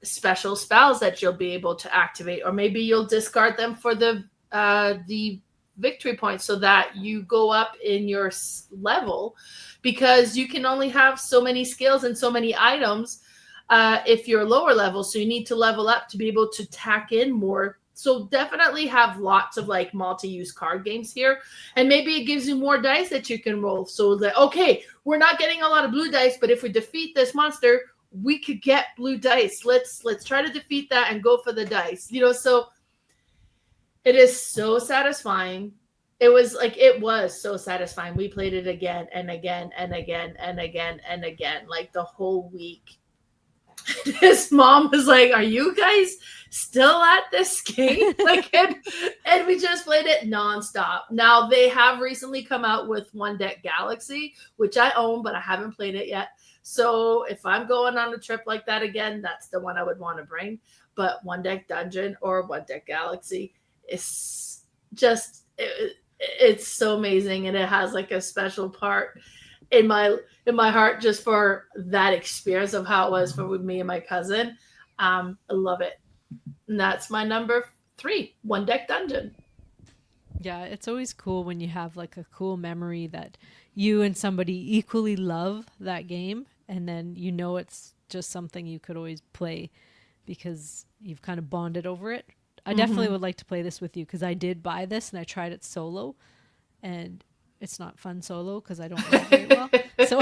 special spells that you'll be able to activate. Or maybe you'll discard them for the victory points so that you go up in your level, because you can only have so many skills and so many items if you're lower level. So you need to level up to be able to tack in more. So definitely have lots of like multi-use card games here. And maybe it gives you more dice that you can roll. So that, okay, we're not getting a lot of blue dice, but if we defeat this monster, we could get blue dice. Let's try to defeat that and go for the dice. So it is so satisfying. it was so satisfying. We played it again and again and again and again and again, like the whole week. His mom was like, "Are you guys still at this game?" Like, and we just played it nonstop. Now they have recently come out with One Deck Galaxy, which I own, but I haven't played it yet. So if I'm going on a trip like that again, that's the one I would want to bring. But One Deck Dungeon or One Deck Galaxy is just it's so amazing, and it has like a special part in my heart just for that experience of how it was for me and my cousin. I love it. And that's my number 3, One Deck Dungeon. Yeah, it's always cool when you have like a cool memory that you and somebody equally love that game, and then you know it's just something you could always play because you've kind of bonded over it. I definitely would like to play this with you because I did buy this and I tried it solo, and it's not fun solo because I don't know it very well. So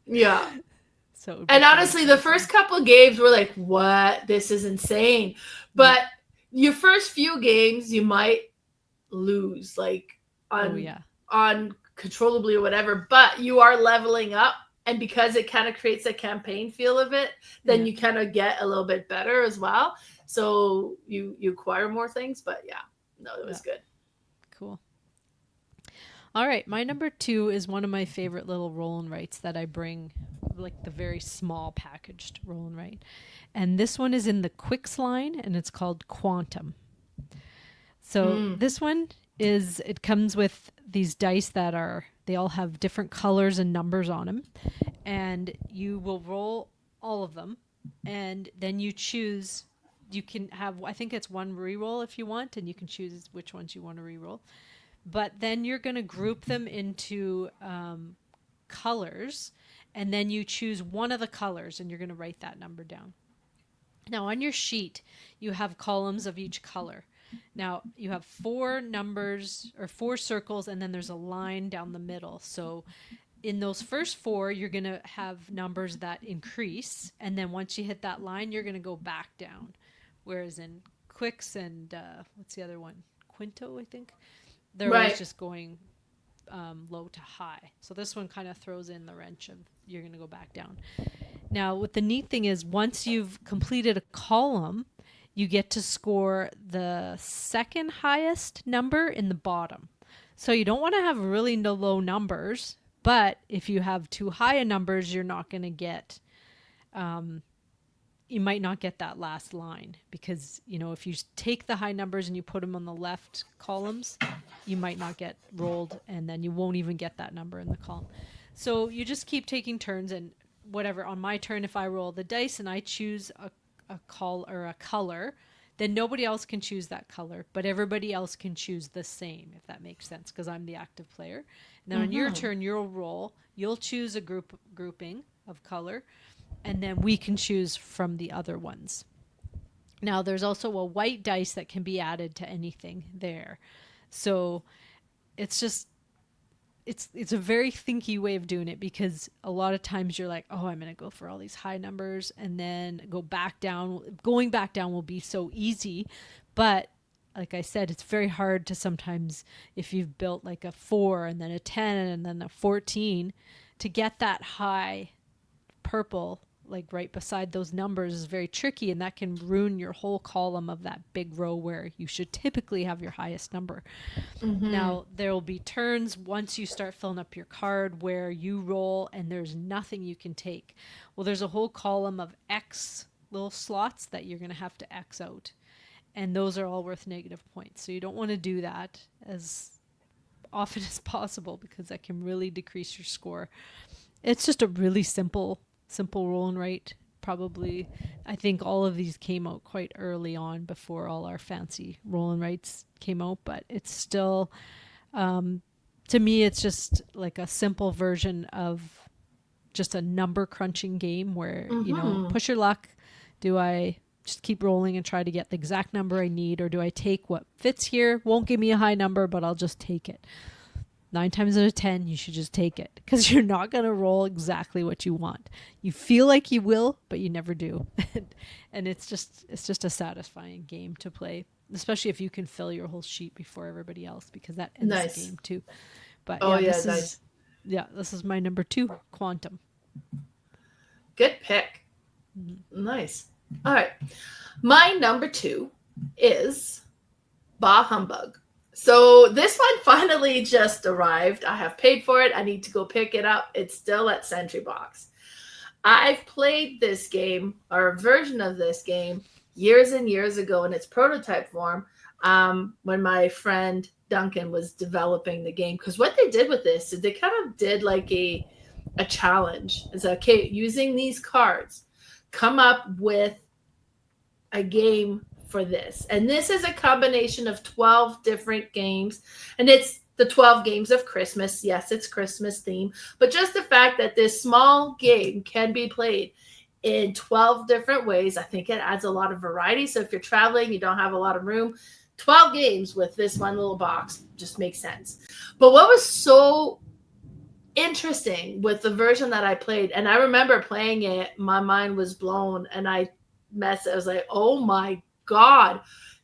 Yeah. so And honestly, the first couple games were like, what? This is insane. But your first few games, you might lose, like uncontrollably or whatever, but you are leveling up. And because it kind of creates a campaign feel of it, then you kind of get a little bit better as well. So you acquire more things. But yeah, no, it was good. Cool. All right, my number 2 is one of my favorite little roll and writes that I bring, like the very small packaged roll and write. And this one is in the Quicks line, and it's called Qwantum. So this one it comes with these dice that they all have different colors and numbers on them. And you will roll all of them, and then you choose, you can have, I think it's one reroll if you want, and you can choose which ones you want to reroll. But then you're going to group them into colors, and then you choose one of the colors, and you're going to write that number down. Now, on your sheet, you have columns of each color. Now, you have 4 numbers or 4 circles, and then there's a line down the middle. So in those first 4, you're going to have numbers that increase, and then once you hit that line, you're going to go back down. Whereas in Quicks and what's the other one? Quinto, I think. They're always just going low to high. So this one kind of throws in the wrench of you're going to go back down. Now, what the neat thing is, once you've completed a column, you get to score the second highest number in the bottom. So you don't want to have really low numbers, but if you have too high a numbers, you're not going to get... you might not get that last line because, you know, if you take the high numbers and you put them on the left columns, you might not get rolled, and then you won't even get that number in the column. So you just keep taking turns, and whatever, on my turn, if I roll the dice and I choose a color, then nobody else can choose that color, but everybody else can choose the same, if that makes sense, because I'm the active player. And then on your turn, you'll roll, you'll choose a grouping of color, and then we can choose from the other ones. Now, there's also a white dice that can be added to anything there. So it's just, it's a very thinky way of doing it, because a lot of times you're like, oh, I'm going to go for all these high numbers and then go back down. Going back down will be so easy. But like I said, it's very hard to sometimes, if you've built like a 4 and then a 10 and then a 14, to get that high purple like right beside those numbers is very tricky, and that can ruin your whole column of that big row where you should typically have your highest number. Now, there will be turns once you start filling up your card where you roll and there's nothing you can take. Well, there's a whole column of X little slots that you're going to have to X out, and those are all worth negative points. So you don't want to do that as often as possible, because that can really decrease your score. It's just a really simple roll and write. Probably, I think all of these came out quite early on before all our fancy roll and writes came out, but it's still, to me, it's just like a simple version of just a number crunching game where, you know, push your luck. Do I just keep rolling and try to get the exact number I need, or do I take what fits here? Won't give me a high number, but I'll just take it. 9 times out of 10, you should just take it, because you're not going to roll exactly what you want. You feel like you will, but you never do. And it's just a satisfying game to play. especially if you can fill your whole sheet before everybody else, because that ends Nice. the game too. But Oh, yeah, yeah, this nice. is this is my number 2, Qwantum. Good pick. Nice. All right. My number 2 is Humbug. So this one finally just arrived. I have paid for it. I need to go pick it up. It's still at Sentry Box. I've played this game, or a version of this game, years and years ago in its prototype form, when my friend Duncan was developing the game. Because what they did with this is they kind of did like a challenge. It's okay, using these cards, come up with a game for this. And this is a combination of 12 different games. And it's the 12 games of Christmas. Yes, it's Christmas theme. But just the fact that this small game can be played in 12 different ways, I think it adds a lot of variety. So if you're traveling, you don't have a lot of room, 12 games with this one little box just makes sense. But what was so interesting with the version that I played, and I remember playing it, my mind was blown, and I was like, oh my God,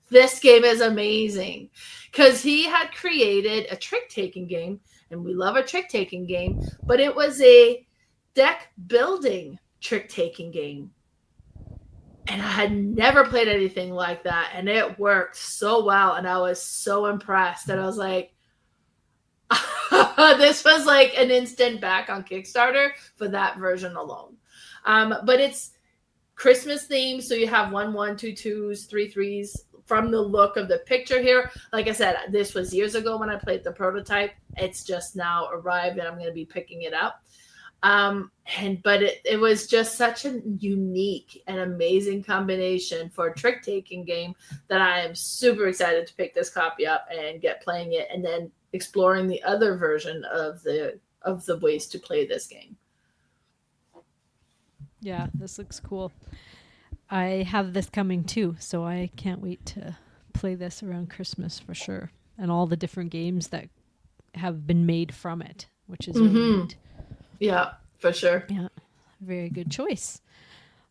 this game is amazing. Because he had created a trick-taking game, and we love a trick-taking game, but it was a deck building trick-taking game. And I had never played anything like that, and it worked so well, and I was so impressed that I was like, this was like an instant back on Kickstarter for that version alone. But it's Christmas themed, so you have 1 1, 2 2s, 3 3s. From the look of the picture here, like I said, this was years ago when I played the prototype. It's just now arrived, and I'm going to be picking it up. But it was just such a unique and amazing combination for a trick-taking game that I am super excited to pick this copy up and get playing it, and then exploring the other version of the ways to play this game. Yeah, this looks cool. I have this coming too, so I can't wait to play this around Christmas for sure. And all the different games that have been made from it, which is really neat. Yeah, for sure. Yeah, very good choice.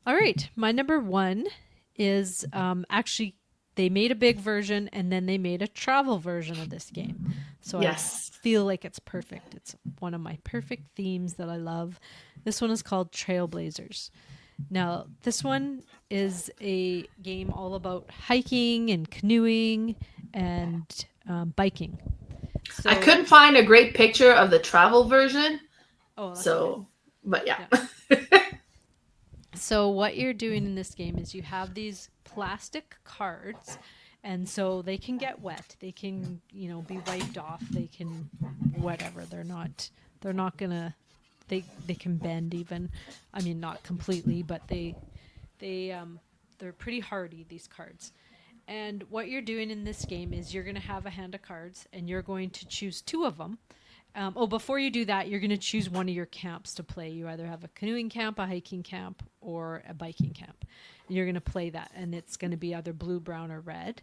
All right, my number 1 is actually they made a big version and then they made a travel version of this game. So yes. I feel like it's perfect. It's one of my perfect themes that I love. This one is called Trailblazers. Now, this one is a game all about hiking and canoeing and biking. So, I couldn't find a great picture of the travel version. Oh, so, but yeah. So what you're doing in this game is you have these plastic cards, and so they can get wet. They can, be wiped off. They can whatever. They're not gonna. They can bend even. I mean, not completely, but they're pretty hardy, these cards. And what you're doing in this game is you're going to have a hand of cards, and you're going to choose 2 of them. Before you do that, you're going to choose one of your camps to play. You either have a canoeing camp, a hiking camp, or a biking camp. And you're going to play that, and it's going to be either blue, brown, or red.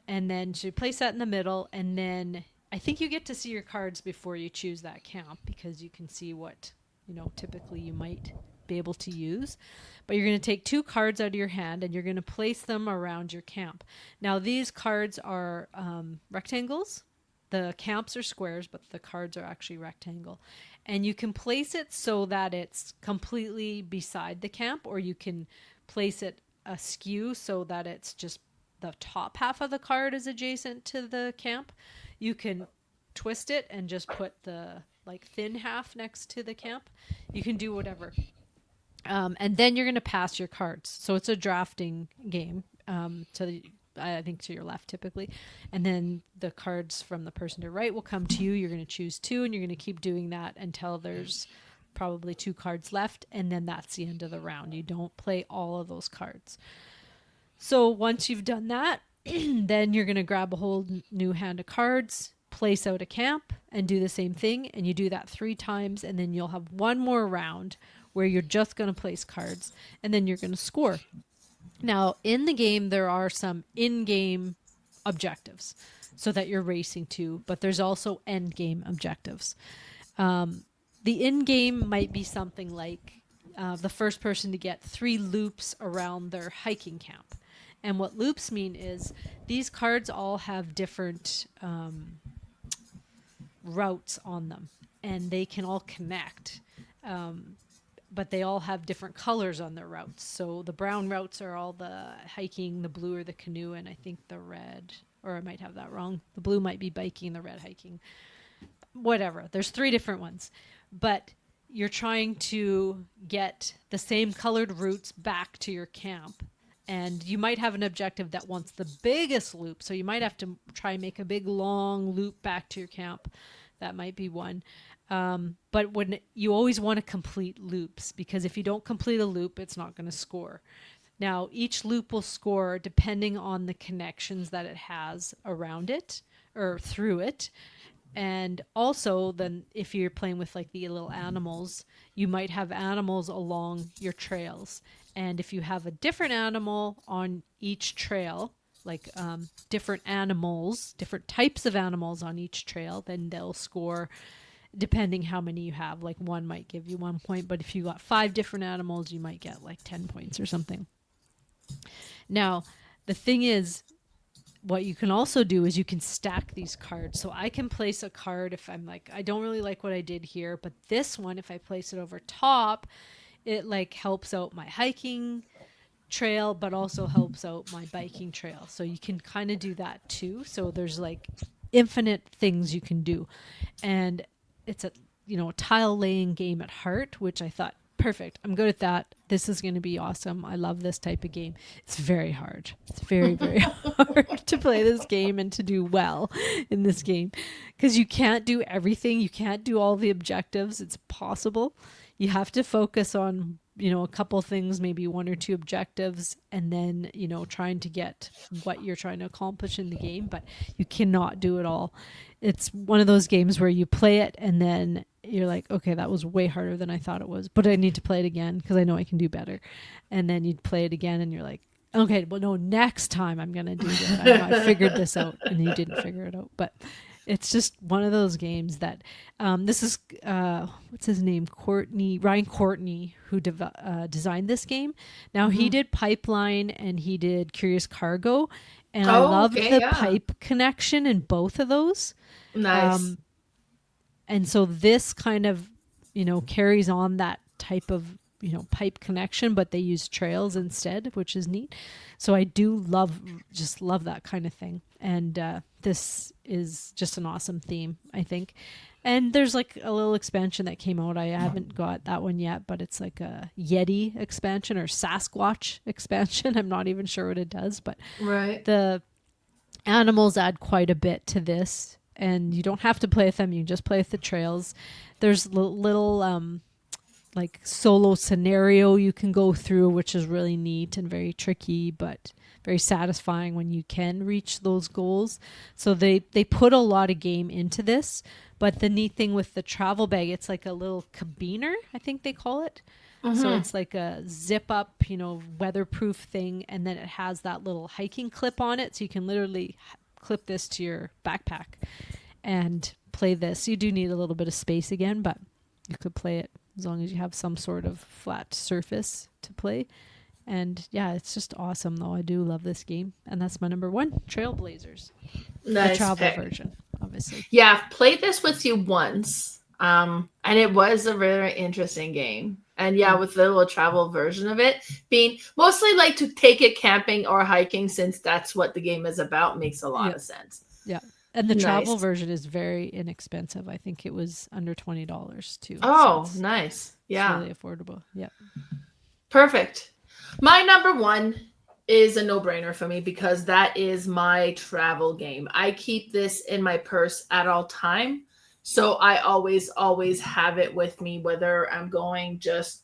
And then you place that in the middle, and then I think you get to see your cards before you choose that camp, because you can see what, typically you might be able to use. But you're going to take 2 cards out of your hand, and you're going to place them around your camp. Now, these cards are rectangles. The camps are squares, but the cards are actually rectangle. And you can place it so that it's completely beside the camp, or you can place it askew so that it's just the top half of the card is adjacent to the camp. You can twist it and just put the thin half next to the camp. You can do whatever. And then you're going to pass your cards. So it's a drafting game. I think to your left typically. And then the cards from the person to right will come to you. You're going to choose 2, and you're going to keep doing that until there's probably 2 cards left. And then that's the end of the round. You don't play all of those cards. So once you've done that, then you're going to grab a whole new hand of cards, place out a camp, and do the same thing. And you do that 3 times, and then you'll have one more round where you're just going to place cards, and then you're going to score. Now, in the game, there are some in-game objectives so that you're racing to, but there's also end-game objectives. The in-game might be something like the first person to get 3 loops around their hiking camp. And what loops mean is these cards all have different routes on them, and they can all connect. But they all have different colors on their routes. So the brown routes are all the hiking, the blue are the canoe, and I think the red, or I might have that wrong. The blue might be biking, the red hiking. Whatever. There's 3 different ones. But you're trying to get the same colored routes back to your camp. And you might have an objective that wants the biggest loop. So you might have to try and make a big long loop back to your camp. That might be one. But when you always want to complete loops, because if you don't complete a loop, it's not going to score. Now, each loop will score depending on the connections that it has around it or through it. And also, then if you're playing with like the little animals, you might have animals along your trails. And if you have a different animal on each trail, like different animals, different types of animals on each trail, then they'll score depending how many you have. Like one might give you 1 point, but if you got 5 different animals, you might get like 10 points or something. Now, the thing is, what you can also do is you can stack these cards. So I can place a card if I'm like, I don't really like what I did here, but this one, if I place it over top, it like helps out my hiking trail, but also helps out my biking trail. So you can kind of do that too. So there's like infinite things you can do. And it's a, a tile laying game at heart, which I thought, perfect. I'm good at that. This is going to be awesome. I love this type of game. It's very hard. It's very, very hard to play this game and to do well in this game because you can't do everything. You can't do all the objectives. It's possible. You have to focus on, a couple things, maybe 1 or 2 objectives, and then, trying to get what you're trying to accomplish in the game, but you cannot do it all. It's one of those games where you play it and then you're like, okay, that was way harder than I thought it was, but I need to play it again because I know I can do better. And then you'd play it again and you're like, okay, well, no, next time I'm going to do this. I figured this out, and you didn't figure it out. But it's just one of those games that this is, what's his name? Ryan Courtney, who designed this game. Now, he did Pipeline and he did Curious Cargo. And I love the pipe connection in both of those. Nice. And so this kind of, carries on that type of, pipe connection, but they use trails instead, which is neat. So I do love that kind of thing. And this is just an awesome theme, I think. And there's like a little expansion that came out. I haven't got that one yet, but it's like a Yeti expansion or Sasquatch expansion. I'm not even sure what it does, but the animals add quite a bit to this. And you don't have to play with them. You can just play with the trails. There's little like solo scenario you can go through, which is really neat and very tricky, but very satisfying when you can reach those goals. So they put a lot of game into this. But the neat thing with the travel bag, it's like a little cabiner, I think they call it. So it's like a zip up, weatherproof thing. And then it has that little hiking clip on it. So you can literally clip this to your backpack and play this. You do need a little bit of space again, but you could play it as long as you have some sort of flat surface to play. And yeah, it's just awesome though. I do love this game. And that's my number 1, Trailblazers. Nice the travel pick. Version, obviously. Yeah, I've played this with you once. And it was a very interesting game. And yeah, with the little travel version of it being mostly like to take it camping or hiking, since that's what the game is about, makes a lot of sense. Yeah. And the travel version is very inexpensive. I think it was under $20 too. Oh, so nice. Yeah. It's really affordable. Yeah. Perfect. My number 1 is a no-brainer for me because that is my travel game. I keep this in my purse at all time. So I always have it with me, whether I'm going just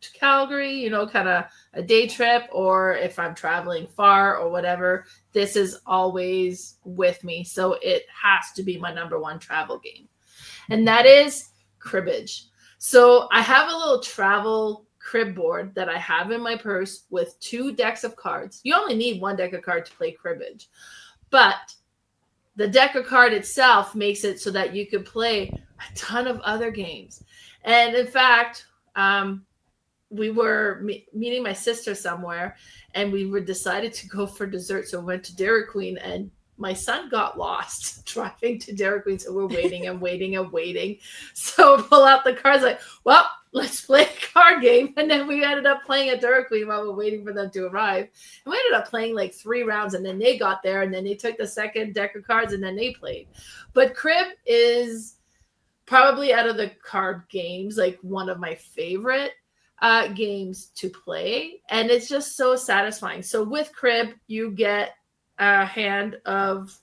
to Calgary, kind of a day trip, or if I'm traveling far or whatever, this is always with me. So it has to be my number 1 travel game. And that is Cribbage. So I have a little travel crib board that I have in my purse with 2 decks of cards. You only need 1 deck of cards to play Cribbage. But the deck of card itself makes it so that you could play a ton of other games. And in fact, we were meeting my sister somewhere, and we were decided to go for dessert. So we went to Dairy Queen, and my son got lost driving to Dairy Queen. So we're waiting and waiting and waiting. So we pull out the cards like, well, let's play a card game. And then we ended up playing at Dairy Queen while we're waiting for them to arrive. And we ended up playing like 3 rounds, and then they got there, and then they took the second deck of cards, and then they played. But Crib is probably out of the card games, like one of my favorite games to play, and it's just so satisfying. So with Crib, you get a hand of,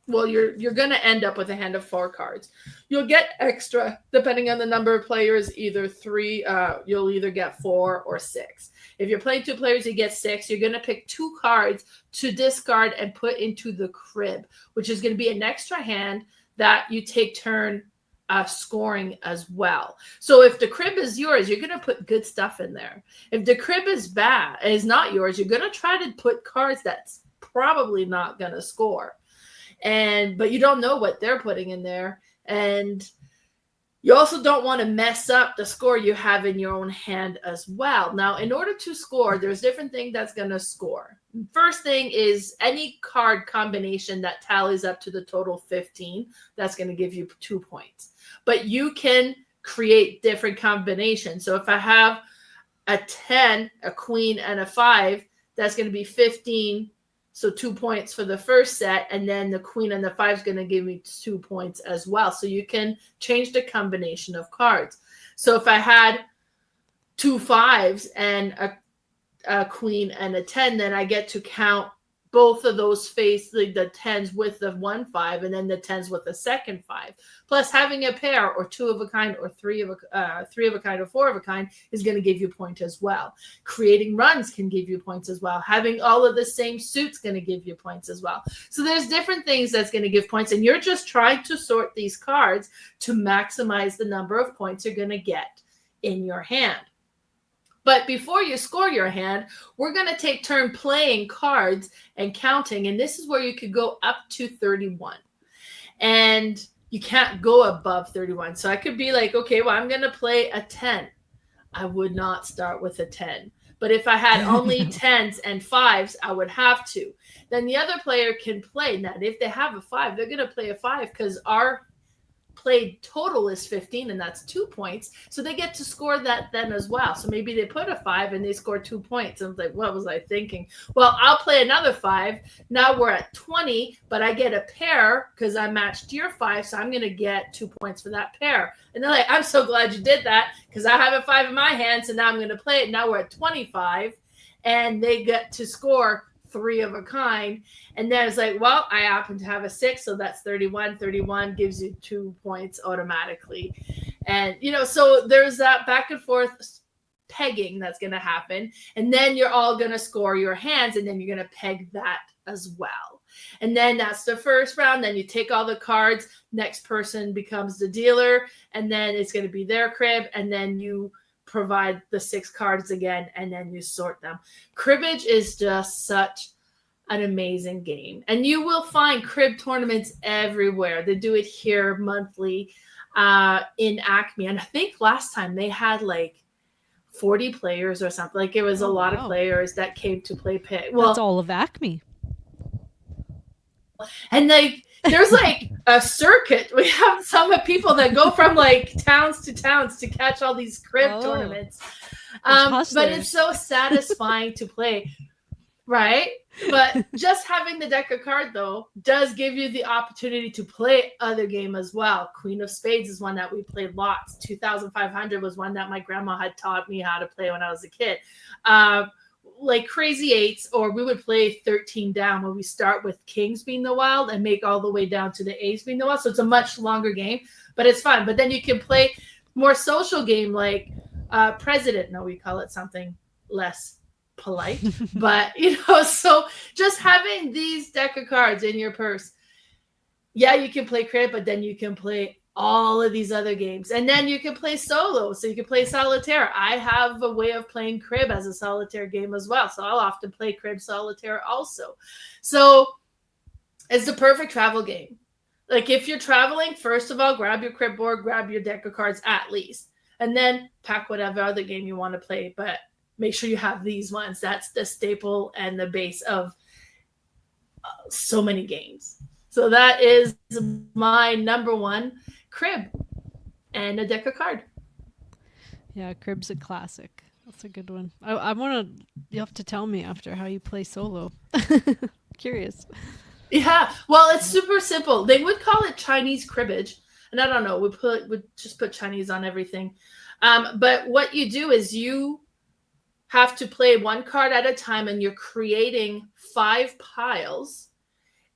well, you're going to end up with a hand of 4 cards. You'll get extra depending on the number of players, either 3, you'll either get 4 or 6. If you're playing 2 players, you get 6. You're going to pick 2 cards to discard and put into the Crib, which is going to be an extra hand that you take turn scoring as well. So if the Crib is yours, you're going to put good stuff in there. If the Crib is not yours, you're going to try to put cards that's probably not going to score. But you don't know what they're putting in there. And you also don't want to mess up the score you have in your own hand as well. Now, in order to score, there's different things that's going to score. First thing is any card combination that tallies up to the total 15, that's going to give you 2 points. But you can create different combinations. So if I have a 10, a queen, and a 5, that's going to be 15. So 2 points for the first set, and then the queen and the 5 is going to give me 2 points as well. So you can change the combination of cards. So if I had 2 5s and a queen and a 10, then I get to count both of those like the 10s with the 1 5, and then the 10s with the second 5. Plus having a pair or 2 of a kind or 3 of a kind or 4 of a kind is going to give you points as well. Creating runs can give you points as well. Having all of the same suits going to give you points as well. So there's different things that's going to give points, and you're just trying to sort these cards to maximize the number of points you're going to get in your hand. But before you score your hand, we're going to take turn playing cards and counting. And this is where you could go up to 31. And you can't go above 31. So I could be like, okay, well, I'm going to play a 10. I would not start with a 10. But if I had only 10s and 5s, I would have to. Then the other player can play. Now, if they have a 5, they're going to play a 5 because our played total is 15, and that's 2 points. So they get to score that then as well. So maybe they put a 5 and they score 2 points. And I was like, what was I thinking? Well, I'll play another 5. Now we're at 20, but I get a pair because I matched your 5. So I'm going to get 2 points for that pair. And they're like, I'm so glad you did that because I have a 5 in my hand. So now I'm going to play it. Now we're at 25, and they get to score 3 of a kind. And then it's like, well, I happen to have a 6, so that's 31. 31 gives you 2 points automatically. And, so there's that back and forth pegging that's going to happen. And then you're all going to score your hands, and then you're going to peg that as well. And then that's the first round. Then you take all the cards. Next person becomes the dealer, and then it's going to be their crib, and then you provide the 6 cards again, and then you sort them. Cribbage is just such an amazing game, and you will find crib tournaments everywhere. They do it here monthly in Acme, and I think last time they had like 40 players or something. Like it was a lot of players that came to play pig. Well, that's all of Acme. And there's like a circuit. We have some people that go from like towns to catch all these crib tournaments. But it's so satisfying to play, right? But just having the deck of cards, though, does give you the opportunity to play other game as well. Queen of Spades is one that we played lots. 2,500 was one that my grandma had taught me how to play when I was a kid. Like Crazy Eights, or we would play 13 down, where we start with kings being the wild and make all the way down to the ace being the wild. So it's a much longer game, but it's fun. But then you can play more social game like President. No, we call it something less polite. But, so just having these deck of cards in your purse, yeah, you can play crib, but then you can play all of these other games. And then you can play solo. So you can play solitaire. I have a way of playing crib as a solitaire game as well. So I'll often play crib solitaire also. So it's the perfect travel game. Like if you're traveling, first of all, grab your crib board, grab your deck of cards at least. and then pack whatever other game you want to play. But make sure you have these ones. That's the staple and the base of so many games. So that is my number one, crib and a deck of card. Yeah, Crib's a classic. That's a good one. I want to. You have to tell me after how you play solo. Curious. Yeah, well, it's super simple. They would call it Chinese cribbage, and I don't know. We just put Chinese on everything. But what you do is you have to play one card at a time, and you're creating 5 piles,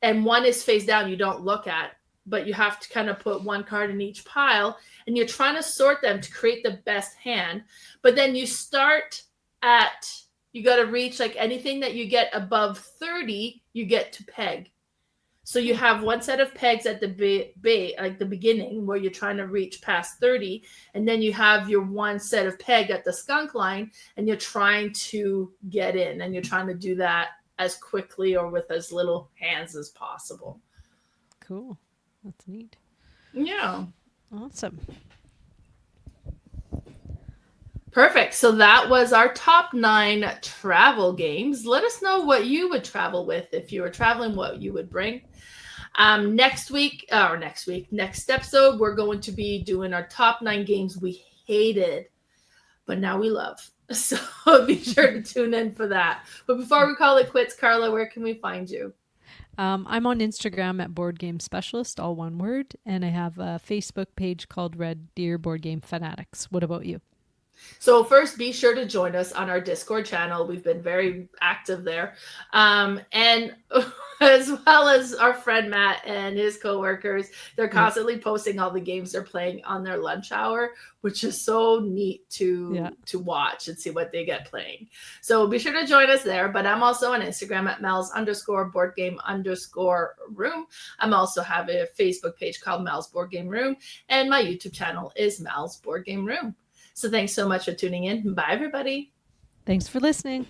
and one is face down. You don't look at, but you have to kind of put one card in each pile, and you're trying to sort them to create the best hand. But then you start at, you got to reach like anything that you get above 30, you get to peg. So you have one set of pegs at the like the beginning where you're trying to reach past 30, and then you have your one set of peg at the skunk line, and you're trying to get in, and you're trying to do that as quickly or with as little hands as possible. Cool. That's neat. Yeah. Awesome. Perfect. So that was our top 9 travel games. Let us know what you would travel with if you were traveling, what you would bring. Next episode, we're going to be doing our top 9 games we hated, but now we love. So be sure to tune in for that. But before we call it quits, Carla, where can we find you? I'm on Instagram at boardgamespecialist, all one word, and I have a Facebook page called Red Deer Board Game Fanatics. What about you? So first, be sure to join us on our Discord channel. We've been very active there. And as well as our friend Matt and his coworkers, they're constantly posting all the games they're playing on their lunch hour, which is so neat to watch and see what they get playing. So be sure to join us there. But I'm also on Instagram at Mel's_boardgame_room. I'm also have a Facebook page called Mel's Board Game Room, and my YouTube channel is Mel's Board Game Room. So thanks so much for tuning in. Bye, everybody. Thanks for listening.